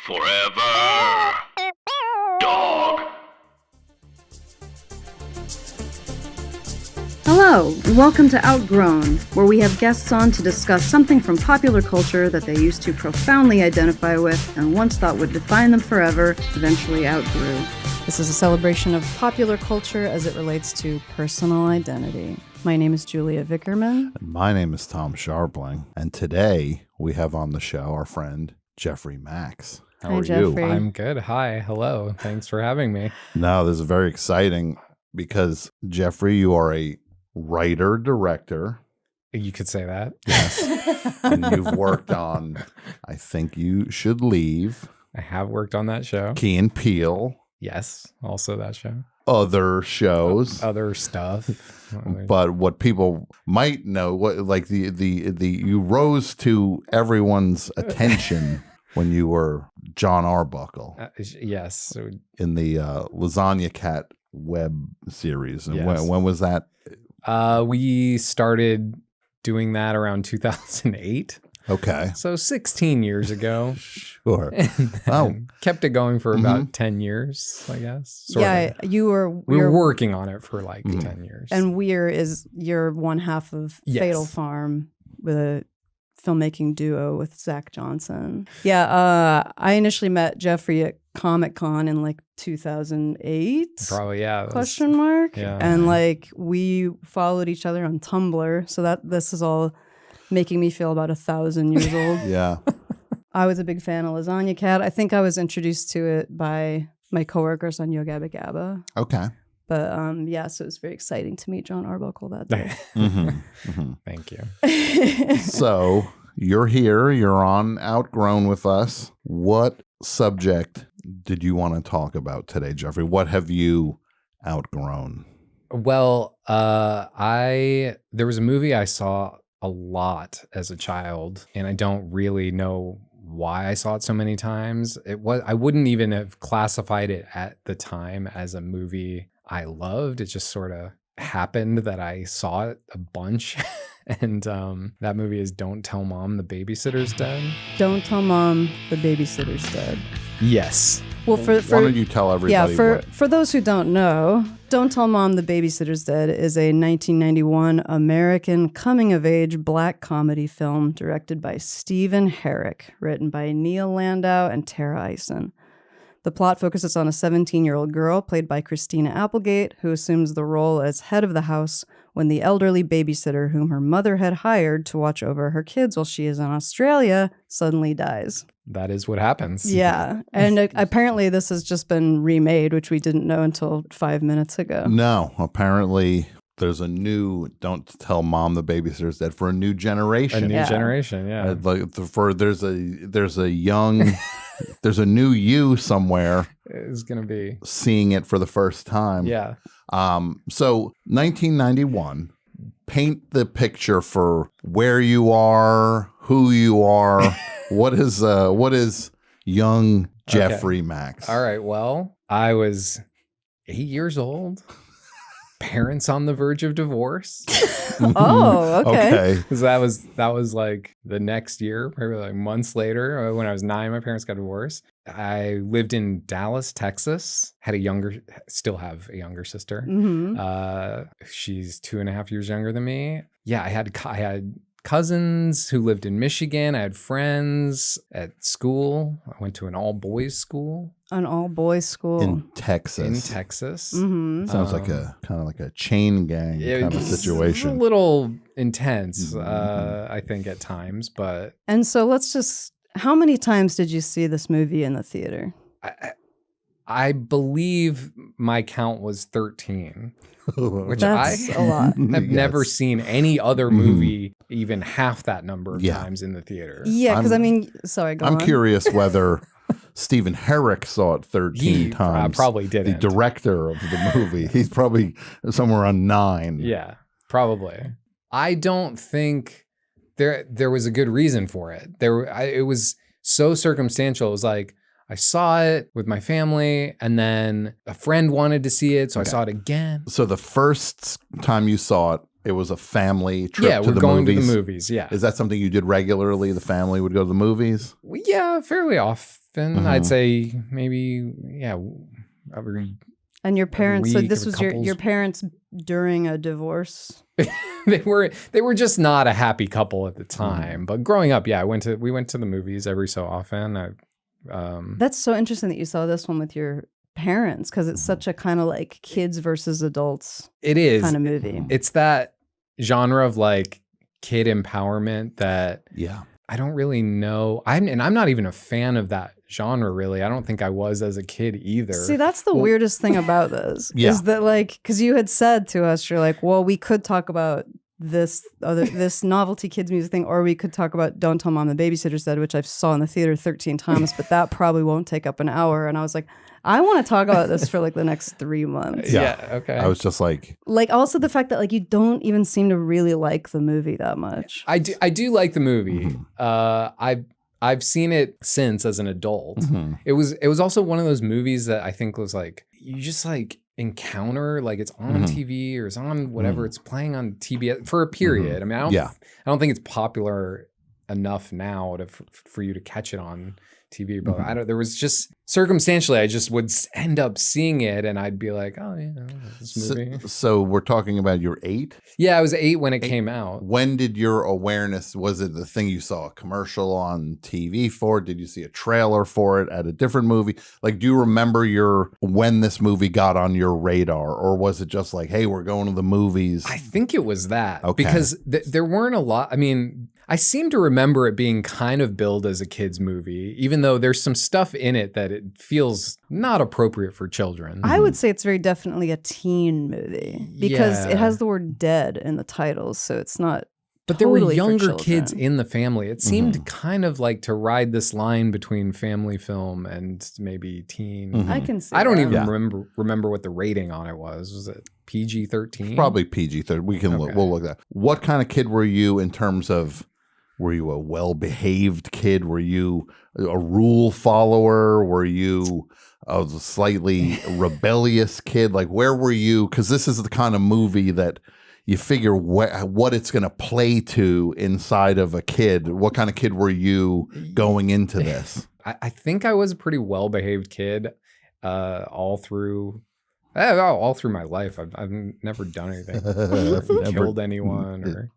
Forever. Dog. Hello, and welcome to Outgrown, where we have guests on to discuss something from popular culture that they used to profoundly identify with and once thought would define them forever, eventually outgrew. This is a celebration of popular culture as it relates to personal identity. My name is Julia Vickerman. And my name is Tom Scharpling. And today we have on the show our friend Jeffrey Max. How Hi, are Jeffrey. you? I'm good. Hi. Hello. Thanks for having me. No, this is very exciting because, Jeffrey, you are a writer, director. You could say that. Yes. And you've worked on I Think You Should Leave, I have worked on that show. Key and Peele, Yes. Also that show. other shows. Other stuff. But what people might know, what like the you rose to everyone's attention when you were John Arbuckle Yes. So, in the Lasagna Cat web series. And Yes. when was that? we started doing that around 2008. Okay. So 16 years ago. Sure. And Oh. then kept it going for about 10 years, I guess. Yeah, you were... We were working on it for like Mhm. 10 years. And Weir is your one half of Yes. Fatal Farm with a filmmaking duo with Zach Johnson. Yeah, I initially met Jeffrey at Comic-Con in like 2008. Probably, yeah. that was- Question mark. yeah. And like we followed each other on Tumblr. So that this is all making me feel about 1,000 years old. Yeah. I was a big fan of Lasagna Cat. I think I was introduced to it by my coworkers on Yo Gabba Gabba. Okay. But yeah, so it was very exciting to meet John Arbuckle that day. Thank you. So you're here. You're on Outgrown with us. What subject did you want to talk about today, Jeffrey? What have you outgrown? Well, there was a movie I saw a lot as a child, and I don't really know why I saw it so many times. I wouldn't even have classified it at the time as a movie I loved. It just sort of happened that I saw it a bunch. And that movie is Don't Tell Mom the Babysitter's Dead. Don't Tell Mom the Babysitter's Dead. Yes. Well, Why don't you tell everybody? yeah, for those who don't know, Don't Tell Mom the Babysitter's Dead is a 1991 American coming-of-age black comedy film directed by Stephen Herrick, written by Neil Landau and Tara Eisen. The plot focuses on a 17-year-old girl, played by Christina Applegate, who assumes the role as head of the house when the elderly babysitter whom her mother had hired to watch over her kids while she is in Australia suddenly dies. That is what happens. Yeah, and apparently this has just been remade, which we didn't know until 5 minutes ago. No, apparently there's a new Don't Tell Mom the Babysitter's Dead for a new generation. A new Yeah. generation, yeah. There's a young there's a new you somewhere It's going to be, seeing it for the first time. yeah. So 1991, paint the picture for where you are, who you are. What is young Jeffrey Max? All right. Well, I was 8 years old, parents on the verge of divorce. Oh, okay. Because that was like the next year, probably like months later. When I was 9, my parents got divorced. I lived in Dallas, Texas. Still have a younger sister. Mm-hmm. She's 2.5 years younger than me. Yeah, I had cousins who lived in Michigan. I had friends at school. I went to an all-boys school An all-boys school. In Texas. Mm-hmm. Sounds like a kind of like a chain gang kind of It's a situation. little intense, Mhm. I think, at times, but And so how many times did you see this movie in the theater? I believe my count was 13, which That's a lot. have never Yes. seen any other movie even half that number of Yeah. times in the theater. Yeah, because I'm- sorry, go I'm on. curious whether Stephen Herrick saw it 13 He times. probably The didn't. director of the movie. He's probably somewhere on 9. Yeah, probably. I don't think there was a good reason for it. It was so circumstantial. It was like, I saw it with my family, and then a friend wanted to see it, so I saw it again. So the first time you saw it, it was a family trip Yeah, to we're the going movies. to the movies. Yeah. Is that something you did regularly? The family would go to the movies? Yeah, fairly often. Mhm. I'd say maybe, every And your parents, so week, this every was your couples. parents during a divorce? they were just not a happy couple at the Mm-hmm. time. But growing up, yeah, we went to the movies every so often. That's so interesting that you saw this one with your parents, because it's such a kind of like kids versus adults It is kind of movie. It's that genre of like kid empowerment that Yeah. I don't really know. I'm not even a fan of that genre, really. I don't think I was as a kid either. See, that's the weirdest thing about this Yeah. is that, like, because you had said to us, you're like, well, we could talk about this novelty kids music thing, or we could talk about Don't Tell Mom the Babysitter's Dead, which I saw in the theater 13 times, but that probably won't take up an hour. And I was like, I want to talk about this for like the next 3 months. Yeah. Okay. I was just like, Also the fact that like you don't even seem to really like the movie that much. I do like the movie. Mhm. I've seen it since as an adult. mhm. It was also one of those movies that I think was like you just like encounter, like it's on Mhm. TV or it's on whatever, it's playing on TBS for a period. I mean, I don't think it's popular enough now for you to catch it on TV, but there was just circumstantially, I just would end up seeing it and I'd be like, oh yeah, this movie. So we're talking about you're 8? Yeah, I was 8 when it came out. When did your awareness, was it the thing you saw a commercial on TV for? Did you see a trailer for it at a different movie? Like, do you remember when this movie got on your radar, or was it just like, hey, we're going to the movies? I think it was that Okay. because there weren't a lot. I mean, I seem to remember it being kind of billed as a kid's movie, even though there's some stuff in it that it feels not appropriate for children. I would say it's very definitely a teen movie because it has the word dead in the titles, so it's not. But there were totally for younger kids children. in the family. It seemed kind of like to ride this line between family film and maybe teen. Mhm. I can see. I don't that. even remember what the rating on it was. Was it PG-13? Probably PG-13. We can look. Okay. We'll look at that. What kind of kid were you in terms of? Were you a well-behaved kid? Were you a rule follower? Were you a slightly rebellious kid? Like, where were you? Because this is the kind of movie that you figure what it's going to play to inside of a kid. What kind of kid were you going into this? I think I was a pretty well-behaved kid all through my life. I've never done anything. Never killed anyone or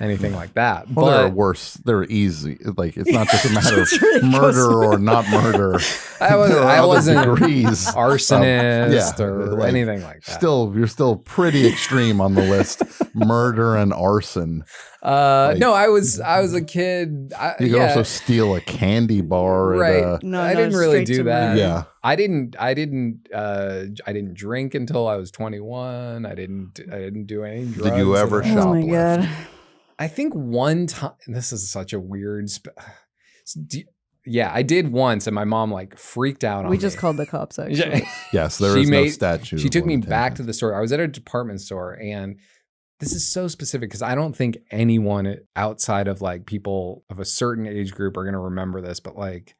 anything like that. Well, but there are worse. They're easy. Like, it's not just a matter of really murder or not murder. I There are wasn't other degrees. arsonist or like, anything like that. You're still pretty extreme on the list. Murder and arson. No, I was a kid. You could also steal a candy bar. Right. At, No, I didn't really straight do to that. murder. yeah. I didn't drink until I was 21. I didn't do any drugs. Did you ever at all. Oh my shoplift? god. I think one time, this is such a weird, yeah, I did once and my mom like freaked out on We me. just called the cops actually. Yeah. Yes, there She is no made- statute. She of took me back to limitations. the store. I was at a department store and this is so specific because I don't think anyone outside of like people of a certain age group are going to remember this, but like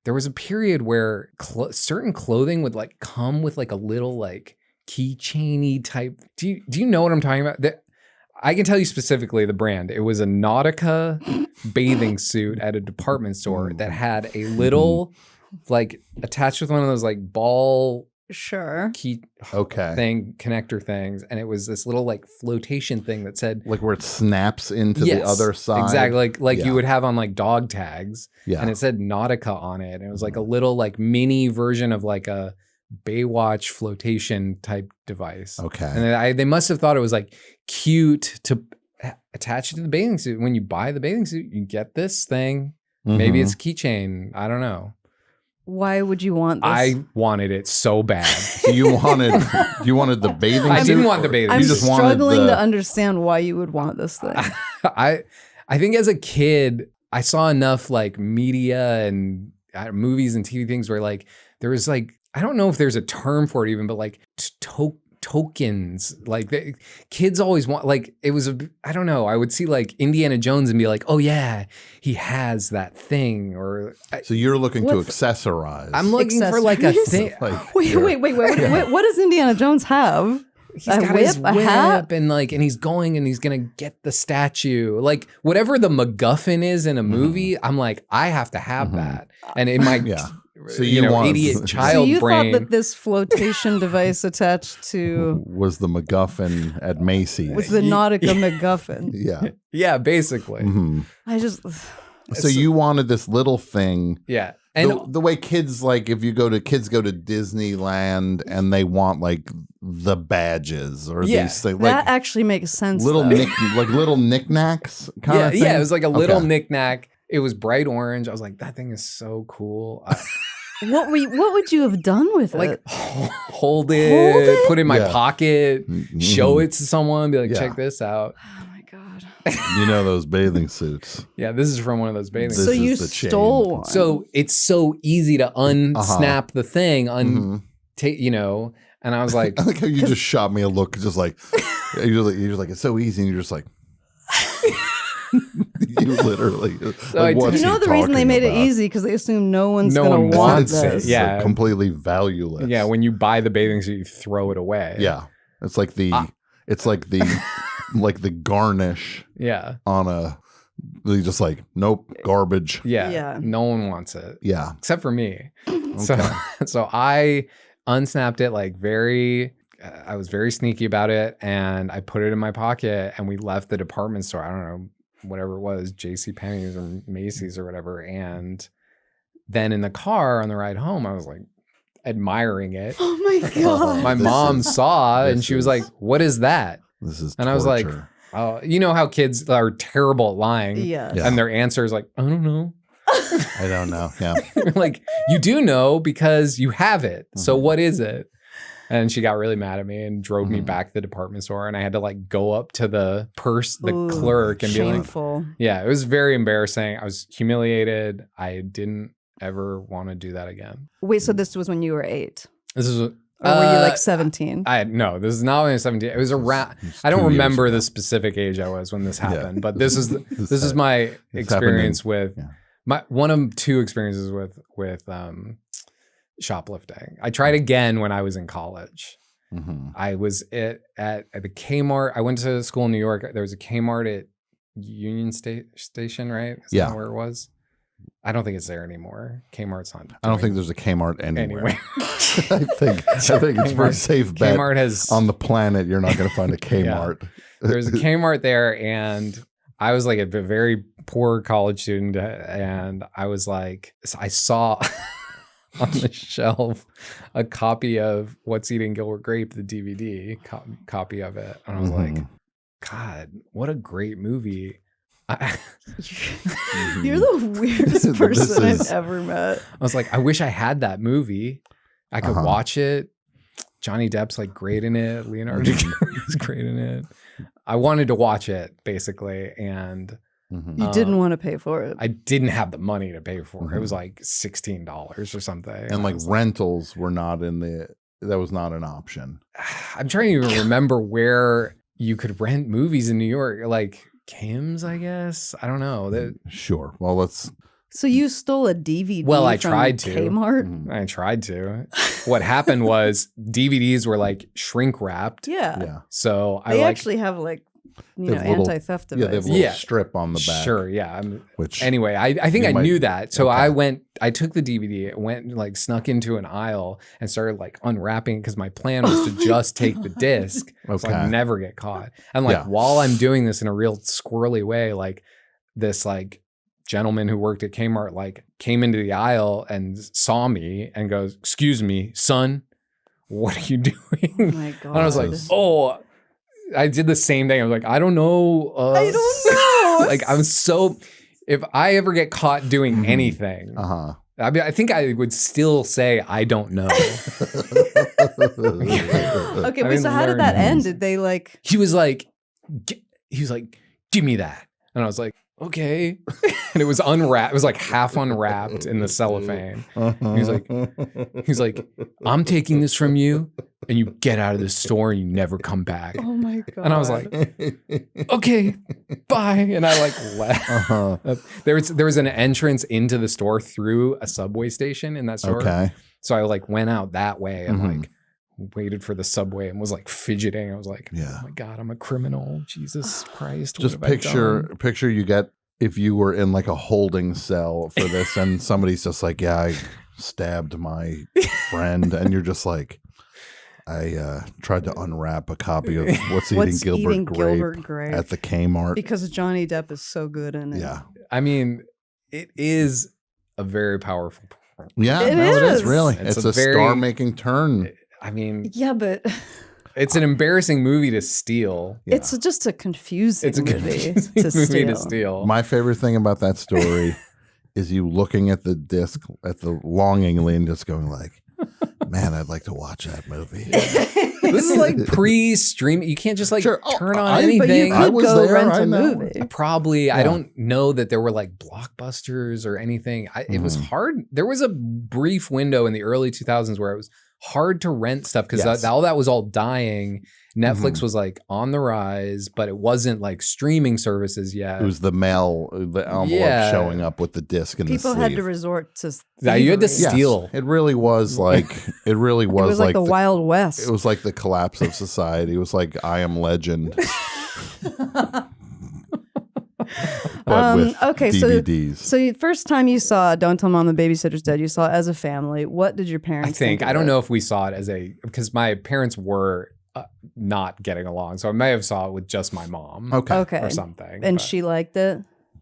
there was a period where certain clothing would like come with like a little like keychainy type. Do you know what I'm talking about? I can tell you specifically the brand. It was a Nautica bathing suit at a department store that had a little like attached with one of those like ball Sure. key Okay. connector things, and it was this little like flotation thing that said Like where it snaps into the Yes, other side. exactly like Yeah. you would have on like dog tags, Yeah. and it said Nautica on it, and it was like a little like mini version of like a Baywatch flotation type device. Okay. And they must have thought it was like cute to attach it to the bathing suit. When you buy the bathing suit, you get this thing. Maybe Mhm. it's a keychain. I don't know. Why would you want this? I wanted it so bad. So you wanted the bathing suit? I didn't want the bathing I'm You just wanted struggling the- to understand why you would want this thing. I think as a kid, I saw enough like media and movies and TV things where like there was like, I don't know if there's a term for it even, but like tokens, like kids always want, like it was I don't know, I would see like Indiana Jones and be like, oh yeah, he has that thing, or So you're looking to What- accessorize. I'm looking for like a Accessories? thing. Like, Wait. What does Indiana Jones have? he's got his a hat? whip and he's going and he's gonna get the statue. Like whatever the MacGuffin is in a movie, I'm like, I have to have that. And in my So you want- idiot child So you brain, thought that this flotation device attached to was the MacGuffin at Macy's. was the Nautica MacGuffin. Yeah. yeah, basically, I just So you wanted this little thing. yeah. And The way kids if kids go to Disneyland and they want the badges or Yeah, these things, that actually makes sense. little though. little knickknacks kind yeah, of thing. yeah, it was like a little Okay. knickknack. It was bright orange. I was like, that thing is so cool. What would you have done with Like it? hold it, Hold it? put it in my Yeah. pocket, show it to someone, be like, Yeah. check this out. Oh my god! You know those bathing suits. Yeah, this is from one of those bathing This So suits. is you the chain. stole one. So it's so easy to unsnap the thing, take, and I was like, I like how you just shot me a look, just you're just like it's so easy, and you're just like. You literally. I what's you know he the reason they talking made about? it easy because they assume no one's No gonna one want wants it, this. yeah. It's completely valueless. yeah, when you buy the bathing suit, you throw it away. Yeah. It's like the like the garnish Yeah. on a they just nope, garbage. Yeah. Yeah. No one wants it Yeah. except for me. Okay. So I unsnapped it I was very sneaky about it and I put it in my pocket and we left the department store. I don't know, whatever it was, JCPenney's or Macy's or whatever. And then in the car on the ride home, I was like admiring it. Oh my god! My This mom is- saw and this she was is- like, what is that? This is And I was like, torture. oh, you know how kids are terrible at lying. Yes. Yeah. And their answer is like, I don't know. I don't know. Yeah. Like, you do know because you have it. So Mm-hmm. what is it? And she got really mad at me and drove me Mhm. back to the department store. And I had to go up to the Ooh, clerk and be like, shameful. yeah, it was very embarrassing. I was humiliated. I didn't ever want to do that again. Wait, so this was when you were 8, This is, or were you 17? no, this is not when I was 17. It was around, I don't 2 years remember ago. the specific age I was when this Yeah. happened, but this is, This this is my it's experience happening. with Yeah. one of 2 experiences with shoplifting. I tried again when I was in college. Mhm. I was at the Kmart. I went to school in New York. There was a Kmart at Union Station, right? Is Yeah. that where it was? I don't think it's there anymore. Kmart's not. I don't think doing there's a Kmart anywhere. anyway. I think it's a pretty Kmart- safe bet. Kmart has On the planet, you're not going to find a Kmart. there's a Kmart there, and I was like a very poor college student, and I was like, I saw on the shelf a copy of What's Eating Gilbert Grape, the DVD copy of it, and I was like, Mhm. God, what a great movie! You're the weirdest This person is- I've ever met. I was like, I wish I had that movie. I could Uh-huh. watch it. Johnny Depp's great in it. Leonardo DiCaprio's great in it. I wanted to watch it basically, and Mhm. You didn't want to pay for it. I didn't have the money to pay for it. It was Mhm. like $16 or something. And I was rentals were not that was not an option. I'm trying to even remember where you could rent movies in New York, like Kim's, I guess. I don't know. Sure. Well, let's. So you stole a DVD? Well, I from tried to. Kmart. Mhm. I tried to. What happened was DVDs were shrink wrapped. Yeah. Yeah. So I They actually have They have little- anti-theft Yeah, they have a devices. little Yeah. strip on the back. Sure, yeah. Which Anyway, I think You I might- knew that. So okay. I took the DVD, went snuck into an aisle and started unwrapping because my plan was to just take the disc. So Okay. I'd never get caught. And Yeah. while I'm doing this in a real squirrely way, this gentleman who worked at Kmart came into the aisle and saw me and goes, "Excuse me, son, what are you doing?" Oh my god. And I was like, Jesus. "Oh." I did the same thing. I was like, I don't know. I don't know. I'm so, if I ever get caught doing Mhm. anything, Uh I think I would still say, I don't know. huh. Okay, I wait. So didn't how did learn that end? things. Did they He was like, give me that. And I was like, okay. And it was unwrapped. It was half unwrapped in the cellophane. He's like, I'm taking this from you and you get out of the store and you never come back. Oh my god. And I was like, okay, bye. And I left. Uh-huh. There was an entrance into the store through a subway station in that store. Okay. So I went out that way and Mhm. waited for the subway and was like fidgeting. I was like, Yeah. oh my God, I'm a criminal. Jesus Christ. Just what have I done? picture you get if you were in like a holding cell for this and somebody's just like, yeah, I stabbed my friend. And you're just like, I tried to unwrap a copy of What's Eating Gilbert Grape at the Kmart. Because Johnny Depp is so good in it. Yeah. I mean, it is a very powerful performance. Yeah, It no, it is is. really. It's It's a a very- star-making turn. I mean, Yeah, but it's an embarrassing movie to steal. Yeah. it's just a confusing It's a movie confusing to movie steal. to steal. My favorite thing about that story is you looking at the disc at the longingly and just going like, man, I'd like to watch that movie. This is like pre-stream. You can't just like Sure. Oh, turn on I- But you anything. I could was go there, rent I a know. movie. Probably. I Yeah. don't know that there were like blockbusters or anything. It was Mhm. hard. There was a brief window in the early 2000s where it was hard to rent stuff because Yes. all that was all dying. Netflix Mhm. was like on the rise, but it wasn't like streaming services yet. It was the envelope Yeah. showing up with the disc and People the had sleeve. to resort to Yeah, you had to thievery. steal. It really was like it really It was, was like the Wild West. it was like the collapse of society. It was like I Am Legend, but with okay, DVDs. so you, first time you saw Don't Tell Mom the Babysitter's Dead, you saw it as a family. What did your parents I think. of I don't it? know if we saw it as because my parents were not getting along. So I may have saw it with just my mom Okay. Okay. or something. And but she liked it?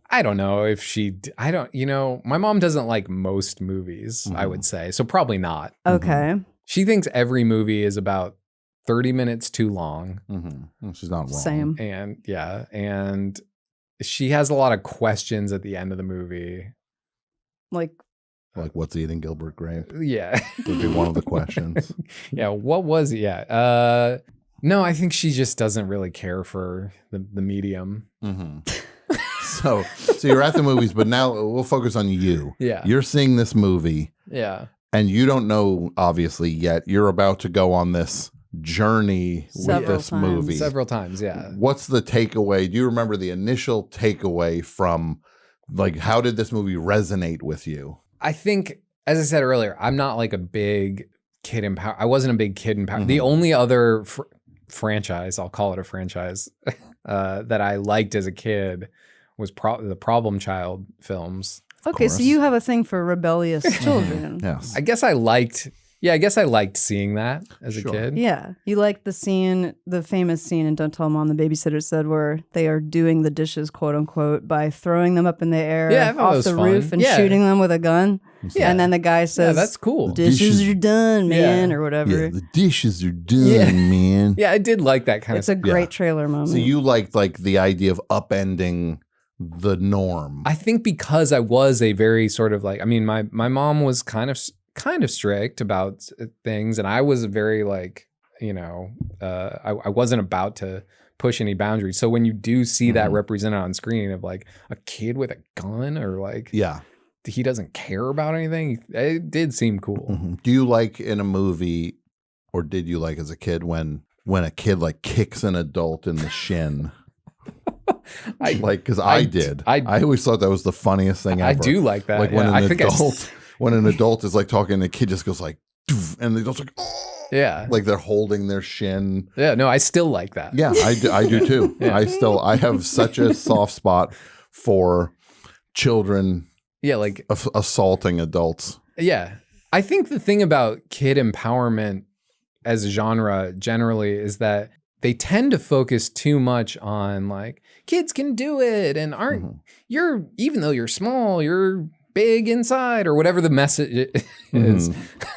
I don't know if I don't, my mom doesn't like most movies, I would say. So probably not. Okay. She thinks every movie is about 30 minutes too long. Mm-hmm. She's not wrong. Same. And yeah. And she has a lot of questions at the end of the movie. Like, Like What's Eating Gilbert Grape Yeah. would be one of the questions. Yeah. What was it? Yeah. No, I think she just doesn't really care for the medium. Mm-hmm. So you're at the movies, but now we'll focus on you. Yeah. You're seeing this movie, Yeah. and you don't know obviously yet. You're about to go on this journey with Several this times. movie. Several times. Yeah. What's the takeaway? Do you remember the initial takeaway from, like, how did this movie resonate with you? I think, as I said earlier, I'm not like a big kid empower. I wasn't a big kid empower. Mhm. The only other franchise, I'll call it a franchise, that I liked as a kid was the Problem Child films. okay, so course. you have a thing for rebellious children. Yes. I guess I liked seeing that as a Sure. kid. Yeah. You like the famous scene in Don't Tell Mom the Babysitter Said where they are doing the dishes, quote unquote, by throwing them up in the air Yeah, I thought that off was the fun. roof and Yeah. shooting them with a gun. Yeah. And then the guy Yeah, says, that's cool. dishes Dishes- are done, man, Yeah. or whatever. Yeah, the dishes are done, Yeah. man. Yeah, I did like that kind It's of a great yeah. trailer moment. So you liked like the idea of upending the norm. I think because I was a very sort of like, I mean, my mom was kind of strict about things, and I was very like, I wasn't about to push any boundaries. So when you do see that Mhm. represented on screen of like a kid with a gun or like Yeah. he doesn't care about anything, it did seem cool. Mhm. Do you like in a movie, or did you like as a kid when a kid like kicks an adult in the shin? Because I did. I always thought that was the funniest thing ever. I do like that. Like when yeah. an I think I s- adult, when an adult is like talking, the kid just goes like, "Doof," and the adult's like, oh, Yeah. like they're holding their shin. Yeah. No, I still like that. Yeah, I do too. Yeah. I have such a soft spot for children Yeah. Like, assaulting adults. yeah. I think the thing about kid empowerment as a genre generally is that they tend to focus too much on like kids can do it and aren't you're, even though you're small, you're big inside or whatever the message is.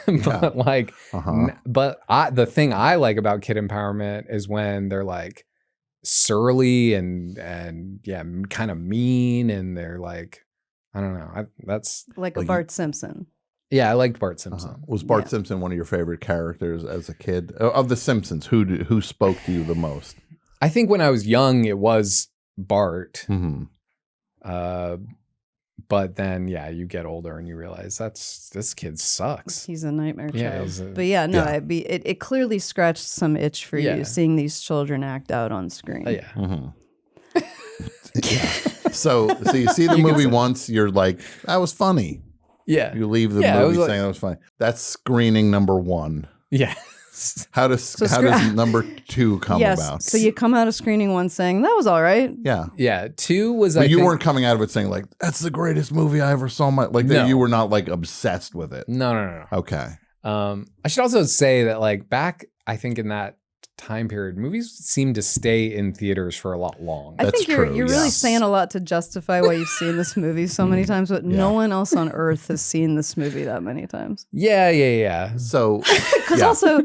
But like, the thing I like about kid empowerment is when they're like surly and yeah, kind of mean, and they're like, I don't know. That's like a Like Bart Simpson. yeah, I liked Bart Simpson. Was Bart Yeah. Simpson one of your favorite characters as a kid? Of The Simpsons, who spoke to you the most? I think when I was young, it was Bart. Mm-hmm. But then, yeah, you get older and you realize this kid sucks. He's a nightmare Yeah, child. he's a- But yeah, no, Yeah. it clearly scratched some itch for Yeah. you seeing these children act out on screen. Oh, yeah. Mm-hmm. Yeah. So you see the You could movie say- once, you're like, that was funny. Yeah. You leave the Yeah, it movie was like- saying that was funny. That's screening number one. Yeah. How does number 2 come yes. about? So you come out of screening 1 saying that was all right. Yeah. Yeah. 2 was, But I you think, weren't coming out of it saying like, that's the greatest movie I ever saw. Like that No. you were not like obsessed with it. No. Okay. I should also say that like back, I think in that time period, movies seemed to stay in theaters for a lot long. I That's think you're true, really yeah. saying a lot to justify why you've seen this movie so many times, but no one else on earth has seen this movie that many times. Yeah. So, Because also,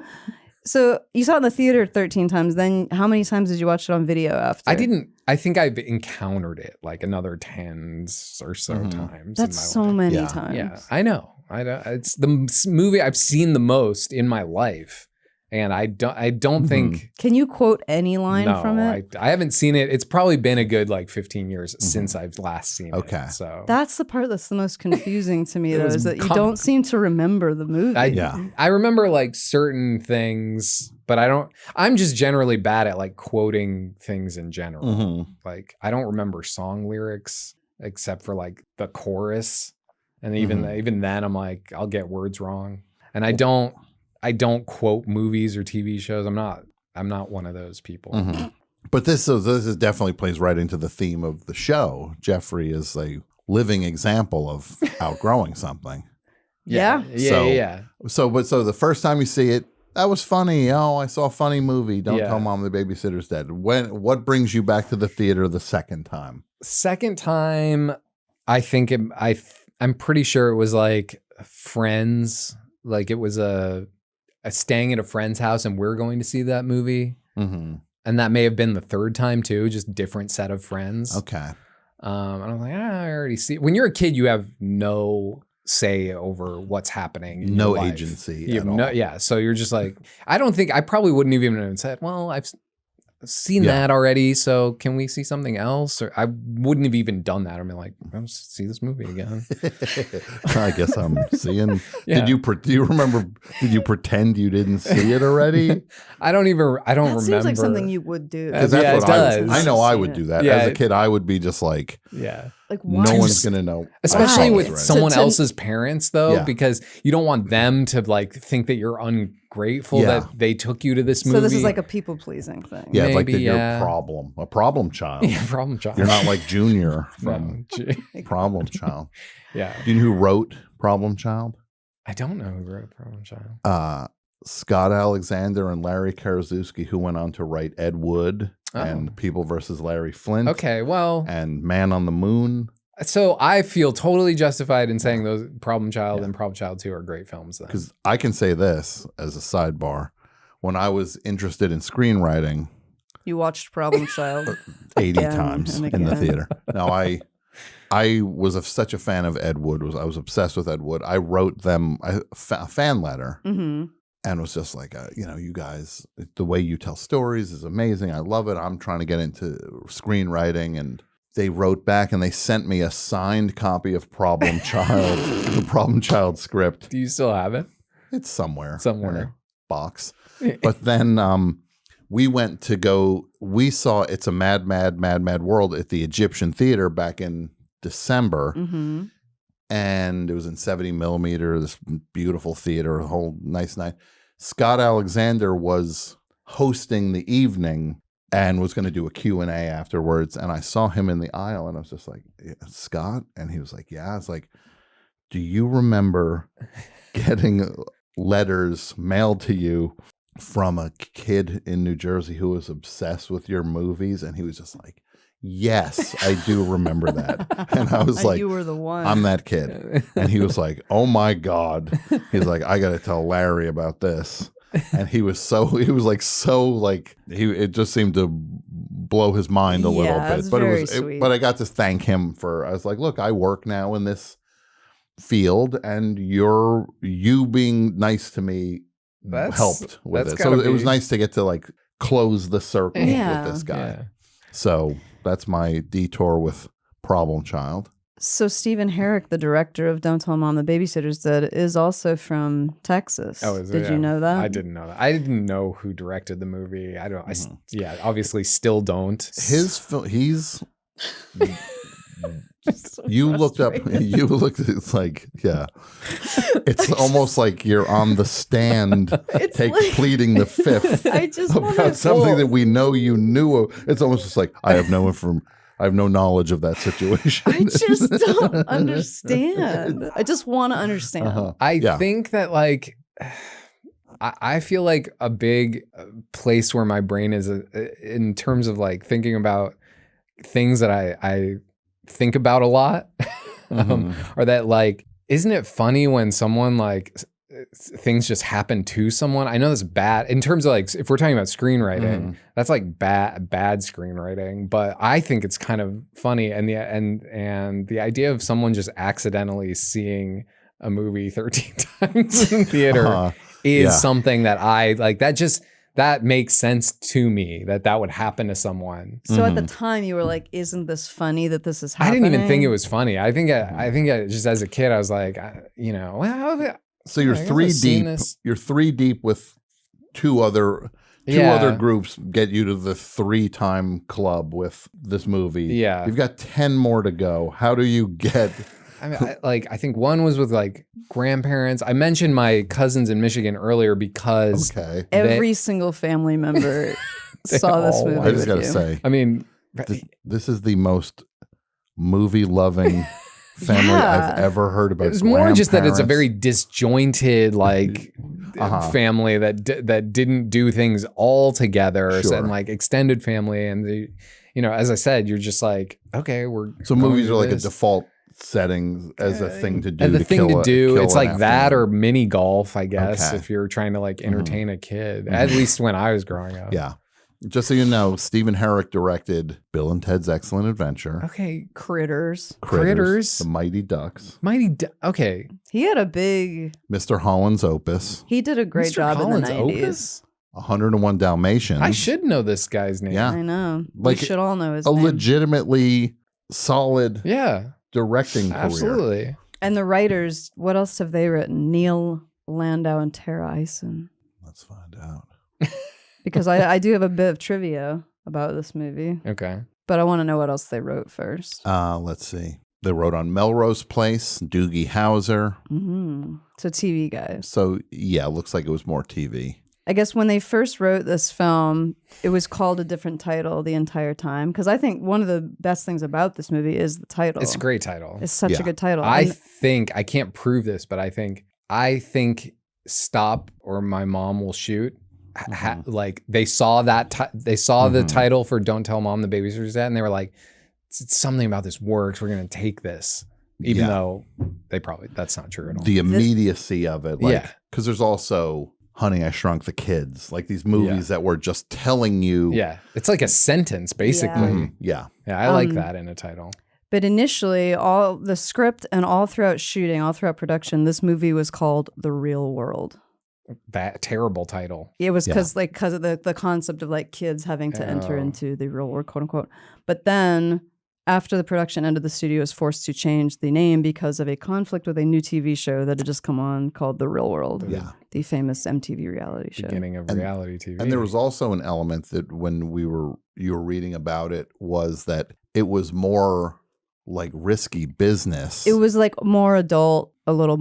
so you saw it in the theater 13 times. Then how many times did you watch it on video after? I think I've encountered it like another 10 or so times. That's in my so life. many Yeah. times. Yeah, I know. It's the movie I've seen the most in my life, and I don't think. Can you quote any line No, from it? I haven't seen it. It's probably been a good like 15 years since I've last seen Okay. it. So That's the part that's the most confusing to me, It though, was is that you don't seem to remember the movie. I remember like certain things, but I'm just generally bad at like quoting things in general. Mhm. Like I don't remember song lyrics except for like the chorus. And even then I'm like, I'll get words wrong. And I don't quote movies or TV shows. I'm not one of those people. Mhm. But this is definitely plays right into the theme of the show. Jeffrey is a living example of outgrowing something. Yeah. Yeah. So the first time you see it, that was funny. Oh, I saw a funny movie. Don't tell mom the babysitter's dead. What brings you back to the theater the second time? Second time, I think I'm pretty sure it was like Friends. Like it was a staying at a friend's house and we're going to see that movie. Mm-hmm. And that may have been the third time too, just different set of friends. Okay. And I'm like, I already see. When you're a kid, you have no say over what's happening. In No your life. agency You at have all. yeah. So you're just like, I probably wouldn't have even said, well, I've seen that already. So can we see something else? Or I wouldn't have even done that. I'd be like, let's see this movie again. I guess I'm seeing. Yeah. Do you remember? Did you pretend you didn't see it already? I don't That remember. seems like something you would do. 'Cause Yeah, it what does. I know I would do that. Yeah. As a kid, I would be just like, Yeah. Like, why? no one's gonna know. Especially I with saw this someone To- else's parents, though, Yeah. because you don't want them to like think that you're ungrateful Yeah. that they took you to this movie. So this is like a people pleasing thing. Yeah, it's like Maybe, you're yeah. a problem child. yeah, problem child. You're not like Junior from No, gee. Problem Child. Yeah, Do you know who wrote Problem Child? I don't know who wrote Problem Child. Scott Alexander and Larry Karaszewski, who went on to write Ed Wood and People versus Larry Flint. Okay, well, And Man on the Moon. so I feel totally justified in saying those Problem Child and Problem Child 2 are great films. Then, Because I can say this as a sidebar. When I was interested in screenwriting, You watched Problem Child. 80 Again times and in the again. theater. Now, I was such a fan of Ed Wood. I was obsessed with Ed Wood. I wrote them a fan letter Mm-hmm. and was just like, you guys, the way you tell stories is amazing. I love it. I'm trying to get into screenwriting. And they wrote back and they sent me a signed copy of Problem Child, the Problem Child script. do you still have it? It's somewhere. Somewhere. in a box. But then we went to we saw It's a Mad, Mad, Mad, Mad World at the Egyptian Theater back in December. Mm-hmm. And it was in 70 millimeter, this beautiful theater, a whole nice night. Scott Alexander was hosting the evening and was going to do a Q&A afterwards. And I saw him in the aisle and I was just like, Scott? And he was like, yeah. I was like, do you remember getting letters mailed to you from a kid in New Jersey who was obsessed with your movies? And he was just like, yes, I do remember that. And I was like, you were the one. I'm that kid. And he was like, oh my God. He's like, I got to tell Larry about this. And it just seemed to blow his mind a little Yeah, bit. it's But very sweet. but I got to thank him I was like, look, I work now in this field and you being nice to me helped with that's it. So gotta it was be- nice to get to like close the circle Yeah. with this guy. Yeah. So that's my detour with Problem Child. So Stephen Herrick, the director of Don't Tell Mom the Babysitter's Dead, is also from Texas. Oh, is it? Did Yeah. you know that? I didn't know that. I didn't know who directed the movie. I don't. Obviously still don't. He's So You looked up. frustrated. You looked. It's like, yeah. It's almost like you're on the stand, It's like- pleading the fifth I just about wanna- something well- that we know you knew of. It's almost just like I have no knowledge of that situation. I just don't understand. I just want to understand. Uh-huh. I think that like I feel like a big place where my brain is in terms of like thinking about things that I think about a lot or that like, isn't it funny when someone like things just happen to someone? I know that's bad in terms of like, if we're talking about screenwriting, that's like bad screenwriting, but I think it's kind of funny. And the idea of someone just accidentally seeing a movie 13 times in theater is something that I like, that makes sense to me that would happen to someone. So at the time you were like, isn't this funny that this is I happening? didn't even think it was funny. I think just as a kid, I was like, well, So you're I guess three I've seen deep. this. You're three deep with two other groups get you to the 3-time club with this movie. Yeah. You've got 10 more to go. How do you get? I mean, I think one was with like grandparents. I mentioned my cousins in Michigan earlier because Okay. Every single family member saw this all movie watched I just with got to you. say, I mean, this is the most movie-loving family Yeah. I've ever heard about. it was more just that it's a grandparents. very disjointed like family that didn't do things all together. Sure. And like extended family, and as I said, you're just like, okay, we're So going movies to are like this. a default setting as a thing to do. And the thing to do, kill it's an like that or afternoon. mini golf, I guess, Okay. if you're trying to like entertain a kid. At least when I was growing up. Yeah. Just so you know, Stephen Herrick directed Bill and Ted's Excellent Adventure, Okay. Critters. Critters. The Mighty Ducks, Okay. He had a big. Mr. Holland's Opus, He did a great Mr. job Holland's in the 90s. Opus? 101 Dalmatians. I should know this guy's name. Yeah. I know. Like, we should all know his a name. legitimately solid Yeah. directing career. Absolutely. And the writers, what else have they written? Neil Landau and Tara Eisen. Let's find out. Because I do have a bit of trivia about this movie, Okay. but I want to know what else they wrote first. Let's see. They wrote on Melrose Place, Doogie Howser. So TV guys. So yeah, looks like it was more TV. I guess when they first wrote this film, it was called a different title the entire time. Because I think one of the best things about this movie is the title. It's a great title. It's such Yeah. a good title. I And- think, I can't prove this, but I think Stop or My Mom Will Shoot. Like they saw the title for Don't Tell Mom the Babysitter's Dead, and they were like, it's something about this works. We're going to take this. Even though that's not true at all. The immediacy of it. Like, Yeah. because there's also Honey, I Shrunk the Kids. Like these movies that were just telling you. Yeah. It's like a sentence, basically. Mhm. Yeah. Yeah, I like that in a title. But initially, all the script and all throughout shooting, all throughout production, this movie was called The Real World. That terrible title. It was because of the concept of like kids having to enter into the real world, quote unquote. But then after the production ended, the studio was forced to change the name because of a conflict with a new TV show that had just come on called The Real World. Yeah. The famous MTV reality show. Beginning of reality TV. And there was also an element that when you were reading about it was that it was more like risky business. It was like more adult, a little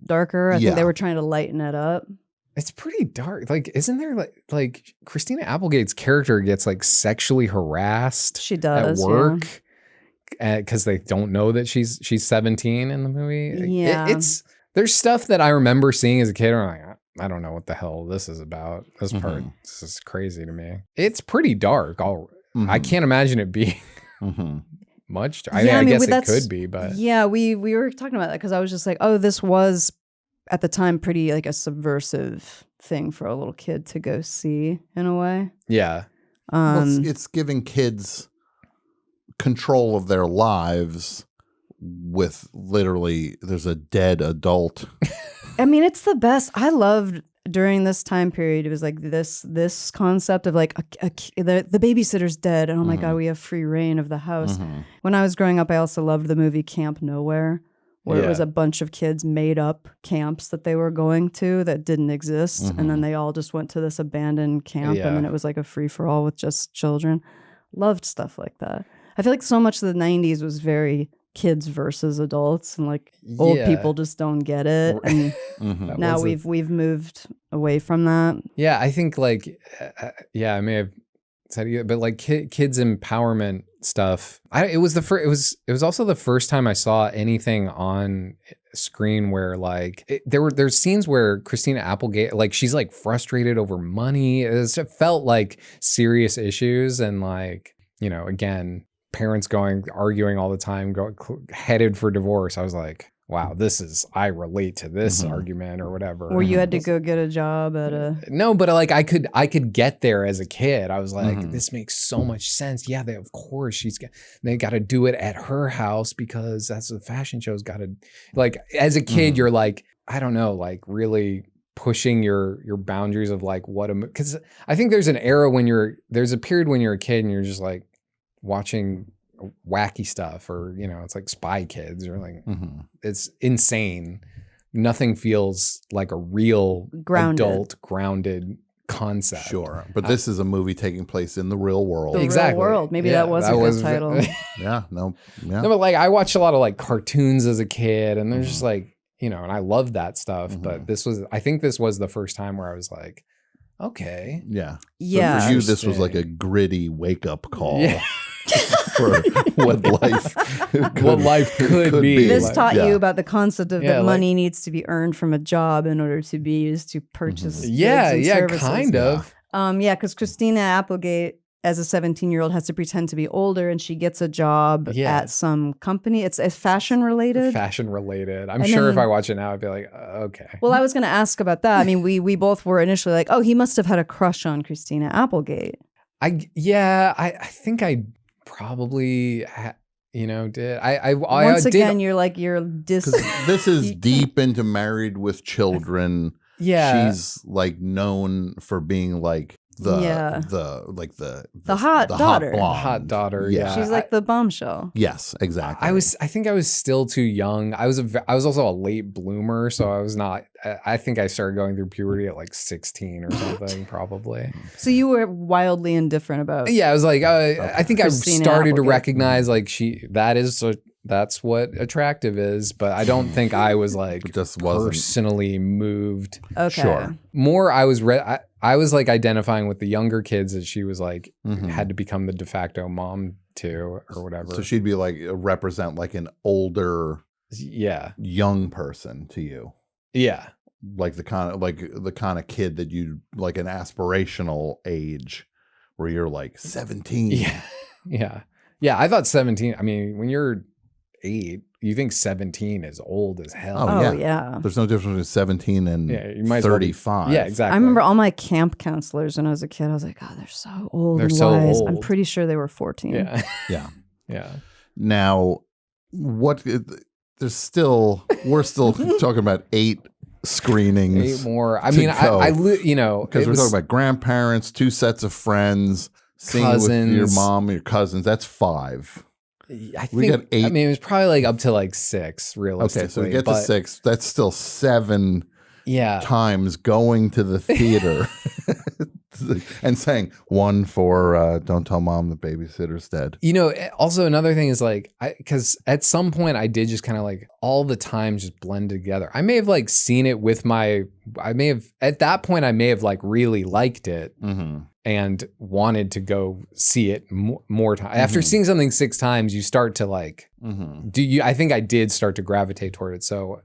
darker. I think they Yeah. were trying to lighten it up. It's pretty dark. Like, isn't there like Christina Applegate's character gets like sexually harassed She does at work because they don't know that she's 17 in the movie. Yeah. There's stuff that I remember seeing as a kid. I'm like, I don't know what the hell this is about. This part, this is crazy to me. It's pretty dark. I can't imagine it being much. I guess it could be, but yeah, we were talking about that because I was just like, oh, this was at the time pretty like a subversive thing for a little kid to go see in a way. yeah. Well, it's giving kids control of their lives with literally there's a dead adult. I mean, it's the best. I loved during this time period. It was like this concept of like the babysitter's dead, and oh my god, we have free reign of the house. When I was growing up, I also loved the movie Camp Nowhere, where it was a bunch of kids made up camps that they were going to that didn't exist, and then they all just went to this abandoned camp, and then it was like a free for all with just children. Loved stuff like that. I feel like so much of the 90s was very kids versus adults, and like old Yeah. people just don't get it. And Mhm. now was we've moved away from that. Yeah, I think like, I may have said it, but like kids empowerment stuff. It was the first. It was also the first time I saw anything on screen where like there's scenes where Christina Applegate, like she's like frustrated over money. It felt like serious issues, and like, you know, again, parents arguing all the time, headed for divorce. I was like, wow, I relate to this argument or whatever. Or you had to go get a job at a... No, but like I could get there as a kid. I was like, this makes so much sense. Yeah, of course they got to do it at her house because that's what the fashion show's got to. Like as a kid, you're like, I don't know, like really pushing your boundaries of like because I think there's there's a period when you're a kid and you're just like watching wacky stuff, or you know, it's like Spy Kids, or like it's insane. Nothing feels like a real adult grounded concept. Sure, but this is a movie taking place in the real world. The Exactly. real world. Maybe that was a good title. Yeah, no, but like I watched a lot of like cartoons as a kid, and there's just like, you know, and I loved that stuff. But I think this was the first time where I was like, okay, yeah. Yeah. So for you, this was like a gritty wake up call. Yeah. For what life could be. This like, taught you about the concept of that like, money needs to be earned from a job in order to be used to purchase goods yeah, and services. kind of. Because Christina Applegate, as a 17-year-old, has to pretend to be older, and she gets a job at some company. It's fashion related. Fashion related. I'm And sure then- if I watch it now, I'd be like, okay. Well, I was going to ask about that. I mean, we both were initially like, oh, he must have had a crush on Christina Applegate. I think I probably did. Once did, again, you're this is deep into Married with Children. Yeah. She's like known for being like the hot daughter. blonde. Hot daughter. Yeah. She's like the bombshell. Yes, exactly. I think I was still too young. I was also a late bloomer, so I was not. I think I started going through puberty at like 16 or something, probably. So you were wildly indifferent about. Yeah, I was like, I think Christina I started to Applegate. recognize like that's what attractive is, but I don't think I was like It just wasn't. personally moved. Okay. Sure. More, I was like identifying with the younger kids that she was like had to become the de facto mom to, or whatever. So she'd be like represent like an older yeah, young person to you. yeah, Like the kind of kid that you like, an aspirational age where you're like 17. yeah. I thought 17. I mean, when you're 8, you think 17 is old as hell. Oh, yeah. There's no difference between 17 and You might as well be- 35. Yeah, exactly. I remember all my camp counselors when I was a kid. I was like, oh, they're so old They're and so wise. old. I'm pretty sure they were 14. Yeah, Yeah. yeah. Now, we're still talking about 8 screenings. 8 more. I to mean, go. because Because we're talking about grandparents, 2 sets of friends, seeing it with your Cousins. mom, your cousins. That's 5. I We think, got 8. I mean, it was probably like up to like 6, realistically. Okay, so we get to but 6. That's still 7 Yeah. times going to the theater and saying 1 for Don't Tell Mom the Babysitter's Dead. You know, also another thing is like, because at some point I did just kind of like all the time just blend together. I may have like seen it with at that point I may have like really liked it and wanted to go see it more time. After seeing something 6 times, you start to like, I think I did start to gravitate toward it. So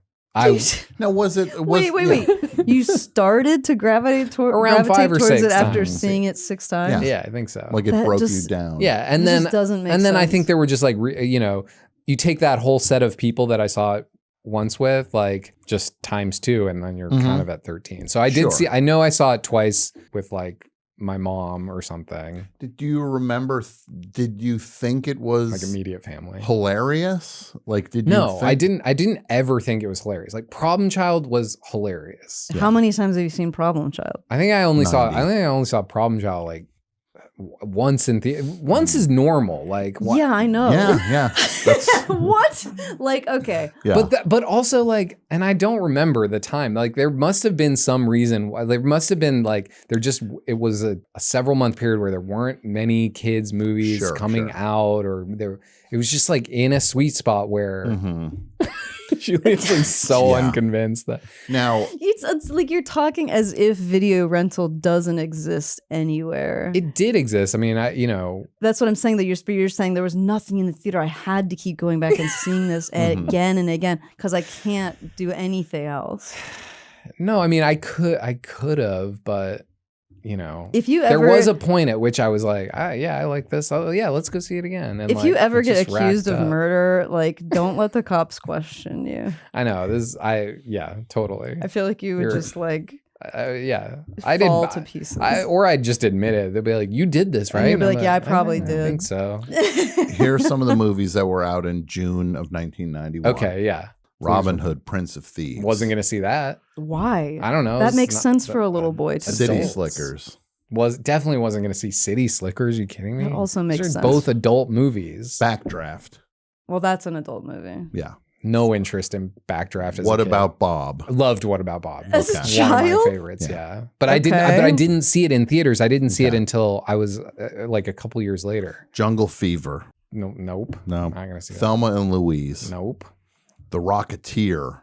Now, Wait. You started to gravitate Around 5 or towards 6 it after times. seeing it 6 times? yeah, I think so. like it That broke you just- down. Yeah, and It then just doesn't make I sense. think there were just like you take that whole set of people that I saw it once with, like just times 2, and then you're kind of at 13. So I did Sure. I know I saw it twice with like my mom or something, Did you remember? Did you think it was like immediate family. hilarious? Like, did you? No, think, I didn't ever think it was hilarious. Like Problem Child was hilarious. How many times have you seen Problem Child? I think I only saw 90. Problem Child like once once is normal. Like, what? Yeah, I know. Yeah. That's, What? Like, okay. yeah. But also like, and I don't remember the time. Like, there must have been some reason why. There must have been like, it was a several month period where there weren't many kids movies coming out, or it was just like in a sweet spot where Julia's like so unconvinced that Now It's like you're talking as if video rental doesn't exist anywhere. it did exist. I mean, That's what I'm saying. That you're saying there was nothing in the theater. I had to keep going back and seeing this again and again because I can't do anything else. no, I mean, I could have, but If you there ever was a point at which I was like, yeah, I like this. Oh yeah, let's go see it again. And if you ever it get just accused racked of up. murder, like don't let the cops question you. I know this. Totally. I feel like you would You're- just like Yeah, fall to pieces. or I'd just admit it. They'd be like, "You did this, right?" And you'd be I'm like, "Yeah, I probably I did." think so. here are some of the movies that were out in June of 1991. Okay, yeah. Robin Hood, Prince of Thieves. Wasn't gonna see that. Why? I don't know. That It's makes not- sense for a little boy to City see. Slickers. Definitely wasn't gonna see City Slickers. Are you kidding me? That also These makes are sense. both adult movies. Backdraft. Well, that's an adult movie. Yeah. No interest in Backdraft. As What a kid. About Bob? I loved What About Bob. As a One of child? my favorites. Yeah. Yeah, but I didn't. Okay. But I didn't see it in theaters. I didn't see it Okay. until I was like a couple years later. Jungle Fever. No, nope. No. Not gonna see that. Thelma and Louise. Nope. The Rocketeer.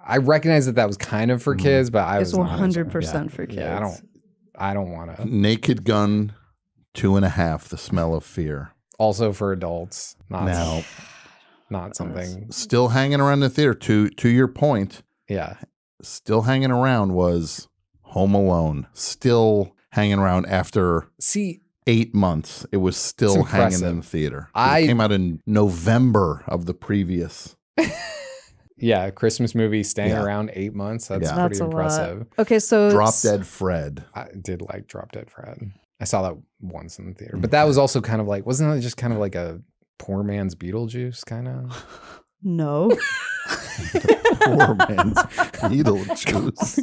I recognize that was kind of for kids, but I It's was not. 100% for kids. Yeah, I don't want to. Naked Gun. 2.5. The Smell of Fear. Also for adults, Now, not something. still hanging around the theater. To your point, Yeah, still hanging around was Home Alone. Still hanging around after see, 8 months. It was still It's hanging impressive. in the theater. I- It came out in November of the previous. yeah, Christmas movie staying Yeah. around 8 months. That's Yeah. pretty That's a impressive. lot. Okay, so Drop Dead Fred. I did like Drop Dead Fred. I saw that once in the theater, but that was also kind of like, wasn't that just kind of like a poor man's Beetlejuice kind of? No. Poor man's Beetlejuice.